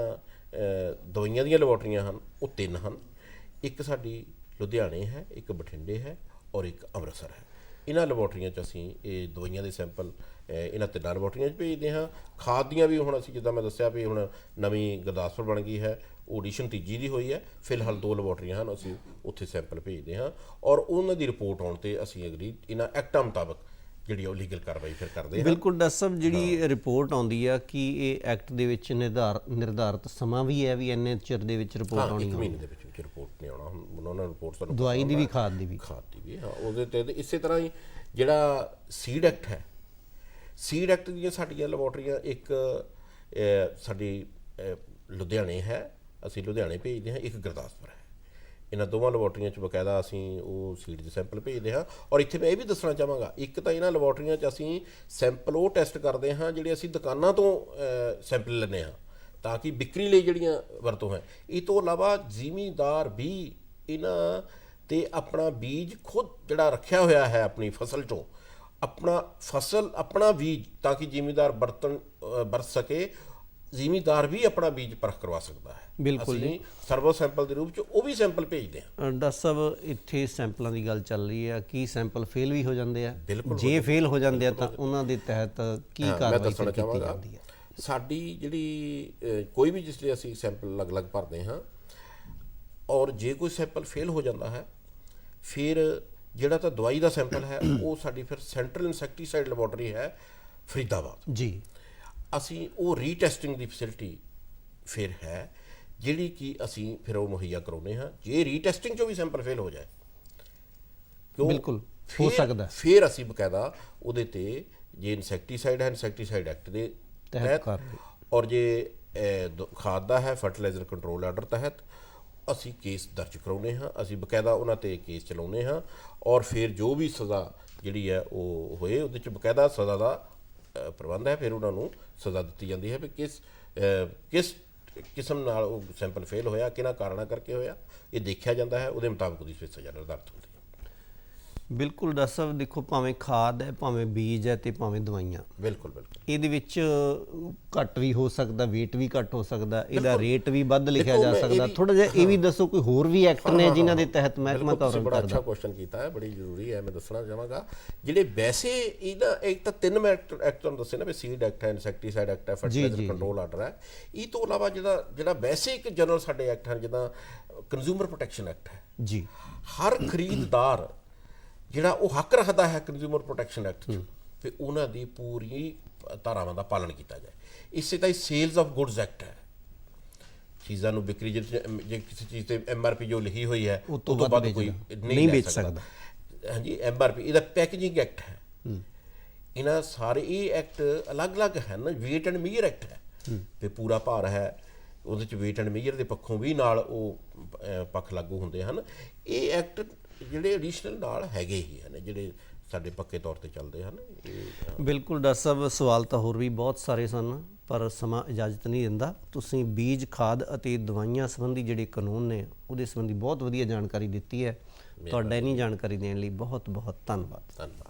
ਦਵਾਈਆਂ ਦੀਆਂ ਲੈਬੋਰਟਰੀਆਂ ਹਨ ਉਹ 3 ਹਨ, ਇੱਕ ਸਾਡੀ ਲੁਧਿਆਣੇ ਹੈ, ਇੱਕ ਬਠਿੰਡੇ ਹੈ ਔਰ ਇੱਕ ਅੰਮ੍ਰਿਤਸਰ ਹੈ। ਇਹਨਾਂ ਲੈਬੋਰਟਰੀਆਂ 'ਚ ਅਸੀਂ ਇਹ ਦਵਾਈਆਂ ਦੇ ਸੈਂਪਲ ਇਹਨਾਂ 3 ਲੈਬੋਰਟਰੀਆਂ 'ਚ ਭੇਜਦੇ ਹਾਂ। ਖਾਦ ਦੀਆਂ ਵੀ ਹੁਣ ਅਸੀਂ ਜਿੱਦਾਂ ਮੈਂ ਦੱਸਿਆ ਵੀ ਹੁਣ ਨਵੀਂ ਗੁਰਦਾਸਪੁਰ ਬਣ ਗਈ ਹੈ, ਆਡੀਸ਼ਨ ਤੀਜੀ ਦੀ ਹੋਈ ਹੈ। ਫਿਲਹਾਲ 2 ਲੈਬੋਰਟਰੀਆਂ ਹਨ, ਅਸੀਂ ਉੱਥੇ ਸੈਂਪਲ ਭੇਜਦੇ ਹਾਂ ਔਰ ਉਹਨਾਂ ਦੀ ਰਿਪੋਰਟ ਆਉਣ ਤੇ ਅਸੀਂ ਅਗਰੀ ਇਹਨਾਂ ਐਕਟਾਂ ਮੁਤਾਬਕ ਜਿਹੜੀ ਉਹ ਲੀਗਲ ਕਾਰਵਾਈ ਫਿਰ ਕਰਦੇ ਹਾਂ। ਬਿਲਕੁਲ ਡਾਕਟਰ ਸਾਹਿਬ, ਜਿਹੜੀ ਰਿਪੋਰਟ ਆਉਂਦੀ ਆ ਕਿ ਇਹ ਐਕਟ ਦੇ ਵਿੱਚ ਨਿਰਧਾਰਤ ਸਮਾਂ ਵੀ ਹੈ ਵੀ ਇੰਨੇ ਚਿਰ ਦੇ ਵਿੱਚ ਰਿਪੋਰਟ ਆਉਣੀ 1 ਮਹੀਨੇ ਦੇ ਵਿੱਚ ਰਿਪੋਰਟ ਨਹੀਂ ਆਉਣਾ। ਹੁਣ ਉਹਨਾਂ ਨੇ ਰਿਪੋਰਟ ਸਾਨੂੰ ਦਵਾਈ ਦੀ ਵੀ ਖਾਦ ਦੀ ਵੀ ਹਾਂ ਉਹਦੇ ਤੇ ਇਸੇ ਤਰ੍ਹਾਂ ਹੀ ਜਿਹੜਾ ਸੀਡ ਐਕਟ ਹੈ, ਸੀਡ ਐਕਟ ਦੀਆਂ ਸਾਡੀਆਂ ਲੈਬੋਰਟਰੀਆਂ ਇੱਕ ਸਾਡੀ ਲੁਧਿਆਣੇ ਹੈ, ਅਸੀਂ ਲੁਧਿਆਣੇ ਭੇਜਦੇ ਹਾਂ, ਇੱਕ ਗੁਰਦਾਸਪੁਰ ਹੈ। ਇਹਨਾਂ ਦੋਵਾਂ ਲੈਬੋਰਟਰੀਆਂ 'ਚ ਬਕਾਇਦਾ ਅਸੀਂ ਉਹ ਸੀਡ ਦੇ ਸੈਂਪਲ ਭੇਜਦੇ ਹਾਂ। ਔਰ ਇੱਥੇ ਮੈਂ ਇਹ ਵੀ ਦੱਸਣਾ ਚਾਹਾਂਗਾ, ਇੱਕ ਤਾਂ ਇਹਨਾਂ ਲੈਬੋਰਟਰੀਆਂ 'ਚ ਅਸੀਂ ਸੈਂਪਲ ਉਹ ਟੈਸਟ ਕਰਦੇ ਹਾਂ ਜਿਹੜੇ ਅਸੀਂ ਦੁਕਾਨਾਂ ਤੋਂ ਸੈਂਪਲ ਲੈਂਦੇ ਹਾਂ ਤਾਂ ਕਿ ਵਿਕਰੀ ਲਈ ਜਿਹੜੀਆਂ ਵਰਤੋਂ ਹੈ। ਇਹ ਤੋਂ ਇਲਾਵਾ ਜ਼ਿਮੀਂਦਾਰ ਵੀ ਇਹਨਾਂ ਤੇ ਆਪਣਾ ਬੀਜ ਖੁਦ ਜਿਹੜਾ ਰੱਖਿਆ ਹੋਇਆ ਹੈ ਆਪਣੀ ਫਸਲ 'ਚੋਂ, ਆਪਣਾ ਬੀਜ ਤਾਂ ਕਿ ਜ਼ਿਮੀਂਦਾਰ ਵਰਤ ਸਕੇ, ਜ਼ਿਮੀਂਦਾਰ ਵੀ ਆਪਣਾ ਬੀਜ ਪਰਖ ਕਰਵਾ ਸਕਦਾ ਹੈ। ਬਿਲਕੁਲ ਅਸੀਂ ਸਰਵੋ ਸੈਂਪਲ ਦੇ ਰੂਪ 'ਚ ਉਹ ਵੀ ਸੈਂਪਲ ਭੇਜਦੇ ਹਾਂ। ਡਾਕਟਰ ਸਾਹਿਬ, ਇੱਥੇ ਸੈਂਪਲਾਂ ਦੀ ਗੱਲ ਚੱਲ ਰਹੀ ਆ, ਕੀ ਸੈਂਪਲ ਫੇਲ ਵੀ ਹੋ ਜਾਂਦੇ ਆ? ਬਿਲਕੁਲ ਜੇ ਫੇਲ ਹੋ ਜਾਂਦੇ ਆ ਤਾਂ ਉਹਨਾਂ ਦੇ ਤਹਿਤ ਕੀ ਕਾਰਵਾਈ ਦੱਸਣਾ ਕੀਤੀ ਚਾਹਾਂਗਾ। ਜਾਂਦੀ ਹੈ? ਸਾਡੀ ਜਿਹੜੀ ਕੋਈ ਵੀ ਜਿਸ ਲਈ ਅਸੀਂ ਸੈਂਪਲ ਅਲੱਗ-ਅਲੱਗ ਭਰਦੇ ਹਾਂ ਔਰ ਜੇ ਕੋਈ ਸੈਂਪਲ ਫੇਲ ਹੋ ਜਾਂਦਾ ਹੈ ਫਿਰ ਜਿਹੜਾ ਤਾਂ ਦਵਾਈ ਦਾ ਸੈਂਪਲ ਹੈ ਉਹ ਸਾਡੀ ਫਿਰ ਸੈਂਟਰਲ ਇਨਸੈਕਟੀਸਾਈਡ ਲੈਬੋਰਟਰੀ ਹੈ ਫਰੀਦਾਬਾਦ ਜੀ। ਅਸੀਂ ਉਹ ਰੀਟੈਸਟਿੰਗ ਦੀ ਫੈਸਿਲਿਟੀ ਫਿਰ ਹੈ ਜਿਹੜੀ ਕਿ ਅਸੀਂ ਫਿਰ ਉਹ ਮੁਹੱਈਆ ਕਰਾਉਂਦੇ ਹਾਂ। ਜੇ ਰੀਟੈਸਟਿੰਗ 'ਚੋਂ ਵੀ ਸੈਂਪਲ ਫੇਲ ਹੋ ਜਾਏ ਬਿਲਕੁਲ ਹੋ ਸਕਦਾ, ਫਿਰ ਅਸੀਂ ਬਕਾਇਦਾ ਉਹਦੇ ਤੇ ਜੇ ਇਨਸੈਕਟੀਸਾਈਡ ਹੈ ਇਨਸੈਕਟੀਸਾਈਡ ਐਕਟ ਦੇ ਤਹਿਤ ਔਰ ਜੇ ਖਾਦ ਦਾ ਹੈ ਫਰਟੀਲਾਈਜ਼ਰ ਕੰਟਰੋਲ ਆਰਡਰ ਤਹਿਤ ਅਸੀਂ ਕੇਸ ਦਰਜ ਕਰਾਉਂਦੇ ਹਾਂ। ਅਸੀਂ ਬਕਾਇਦਾ ਉਹਨਾਂ ਤੇ ਕੇਸ ਚਲਾਉਂਦੇ ਹਾਂ ਔਰ ਫਿਰ ਜੋ ਵੀ ਸਜ਼ਾ ਜਿਹੜੀ ਹੈ ਉਹ ਹੋਏ ਉਹਦੇ 'ਚ ਬਕਾਇਦਾ ਸਜ਼ਾ ਦਾ ਪ੍ਰਬੰਧ ਹੈ। ਫਿਰ ਉਹਨਾਂ ਨੂੰ ਸਜ਼ਾ ਦਿੱਤੀ ਜਾਂਦੀ ਹੈ ਵੀ ਕਿਸ ਕਿਸਮ ਨਾਲ ਉਹ ਸੈਂਪਲ ਫੇਲ ਹੋਇਆ, ਕਿਹਨਾਂ ਕਾਰਨਾਂ ਕਰਕੇ ਹੋਇਆ, ਇਹ ਦੇਖਿਆ ਜਾਂਦਾ ਹੈ। ਉਹਦੇ ਮੁਤਾਬਕ ਉਹਦੀ ਫਿਰ ਸਜ਼ਾ ਨਿਰਧਾਰਿਤ ਹੁੰਦੀ ਹੈ। ਬਿਲਕੁਲ ਡਾਕਟਰ ਸਾਹਿਬ, ਦੇਖੋ ਭਾਵੇਂ ਖਾਦ ਹੈ, ਭਾਵੇਂ ਬੀਜ ਹੈ ਤੇ ਭਾਵੇਂ ਦਵਾਈਆਂ, ਬਿਲਕੁਲ ਇਹਦੇ ਵਿੱਚ ਘੱਟ ਵੀ ਹੋ ਸਕਦਾ, weight ਵੀ ਘੱਟ ਹੋ ਸਕਦਾ, ਇਹਦਾ ਰੇਟ ਵੀ ਵੱਧ ਲਿਖਿਆ ਜਾ ਸਕਦਾ। ਥੋੜਾ ਜਿਹਾ ਇਹ ਵੀ ਦੱਸੋ, ਕੋਈ ਹੋਰ ਵੀ ਐਕਟ ਨੇ ਜਿਨ੍ਹਾਂ ਦੇ ਤਹਿਤ ਮਹਿਕਮਾ ਕਾਰਵਾਈ ਬੜਾ ਕਰਦਾ? ਅੱਛਾ ਕੁਐਸਚਨ ਕੀਤਾ ਹੈ, ਬੜੀ ਜ਼ਰੂਰੀ ਹੈ। ਮੈਂ ਦੱਸਣਾ ਚਾਹਾਂਗਾ ਜਿਹੜੇ ਵੈਸੇ ਇਹਦਾ ਇੱਕ ਤਾਂ 3 ਐਕਟ ਤੁਹਾਨੂੰ ਦੱਸੇ ਨਾ ਵੀ ਸੀਡ ਐਕਟ ਹੈ, ਇਨਸੈਕਟੀਸਾਈਡ ਐਕਟ ਹੈ, ਫਰਟੀਲਾਈਜ਼ਰ ਕੰਟਰੋਲ ਆਰਡਰ ਹੈ। ਇਹ ਤੋਂ ਇਲਾਵਾ ਜਿਹੜਾ ਵੈਸੇ ਇੱਕ ਜਨਰਲ ਸਾਡੇ ਐਕਟ ਹਨ, ਜਿੱਦਾਂ ਕੰਜ਼ਿਊਮਰ ਪ੍ਰੋਟੈਕਸ਼ਨ ਐਕਟ ਹੈ ਜੀ। ਹਰ ਖਰੀਦਦਾਰ ਜਿਹੜਾ ਉਹ ਹੱਕ ਰੱਖਦਾ ਹੈ ਕੰਜ਼ਿਊਮਰ ਪ੍ਰੋਟੈਕਸ਼ਨ ਐਕਟ 'ਚ ਫਿਰ ਉਹਨਾਂ ਦੀ ਪੂਰੀ ਧਾਰਾਵਾਂ ਦਾ ਪਾਲਣ ਕੀਤਾ ਜਾਏ। ਇਸੇ ਤਰ੍ਹਾਂ ਹੀ ਸੇਲਸ ਆਫ ਗੁੱਡਸ ਐਕਟ ਹੈ, ਚੀਜ਼ਾਂ ਨੂੰ ਵਿਕਰੀ ਜੇ ਕਿਸੇ ਚੀਜ਼ ਤੇ MRP ਜੋ ਲਿਖੀ ਹੋਈ ਹੈ ਉਹ ਤੋਂ ਵੱਧ ਕੋਈ ਨਹੀਂ ਵੇਚ ਸਕਦਾ। ਹਾਂਜੀ, MRP ਇਹਦਾ ਪੈਕੇਜਿੰਗ ਐਕਟ ਹੈ। ਇਹਨਾਂ ਸਾਰੇ ਇਹ ਐਕਟ ਅਲੱਗ-ਅਲੱਗ ਹਨ। ਵੇਟ ਐਂਡ ਮੀਜਰ ਐਕਟ ਹੈ ਤੇ ਪੂਰਾ ਭਾਰ ਹੈ, ਉਹਦੇ 'ਚ ਵੇਟ ਐਂਡ ਮੀਜਰ ਦੇ ਪੱਖੋਂ ਵੀ ਨਾਲ ਉਹ ਪੱਖ ਲਾਗੂ ਹੁੰਦੇ ਹਨ। ਇਹ ਐਕਟ ਜਿਹੜੇ ਐਡੀਸ਼ਨਲ ਨਾਲ ਹੈਗੇ ਹੀ ਹਨ, ਜਿਹੜੇ ਸਾਡੇ ਪੱਕੇ ਤੌਰ ਤੇ ਚੱਲਦੇ ਹਨ। ਬਿਲਕੁਲ ਡਾਕਟਰ ਸਾਹਿਬ, ਸਵਾਲ ਤਾਂ ਹੋਰ ਵੀ ਬਹੁਤ ਸਾਰੇ ਸਨ ਪਰ ਸਮਾਂ ਇਜਾਜ਼ਤ ਨਹੀਂ ਦਿੰਦਾ। ਤੁਸੀਂ ਬੀਜ, ਖਾਦ ਅਤੇ ਦਵਾਈਆਂ ਸੰਬੰਧੀ ਜਿਹੜੇ ਕਾਨੂੰਨ ਨੇ ਉਹਦੇ ਸੰਬੰਧੀ ਬਹੁਤ ਵਧੀਆ ਜਾਣਕਾਰੀ ਦਿੱਤੀ ਹੈ। ਤੁਹਾਡਾ ਇੰਨੀ ਜਾਣਕਾਰੀ ਦੇਣ ਲਈ ਬਹੁਤ ਬਹੁਤ ਧੰਨਵਾਦ।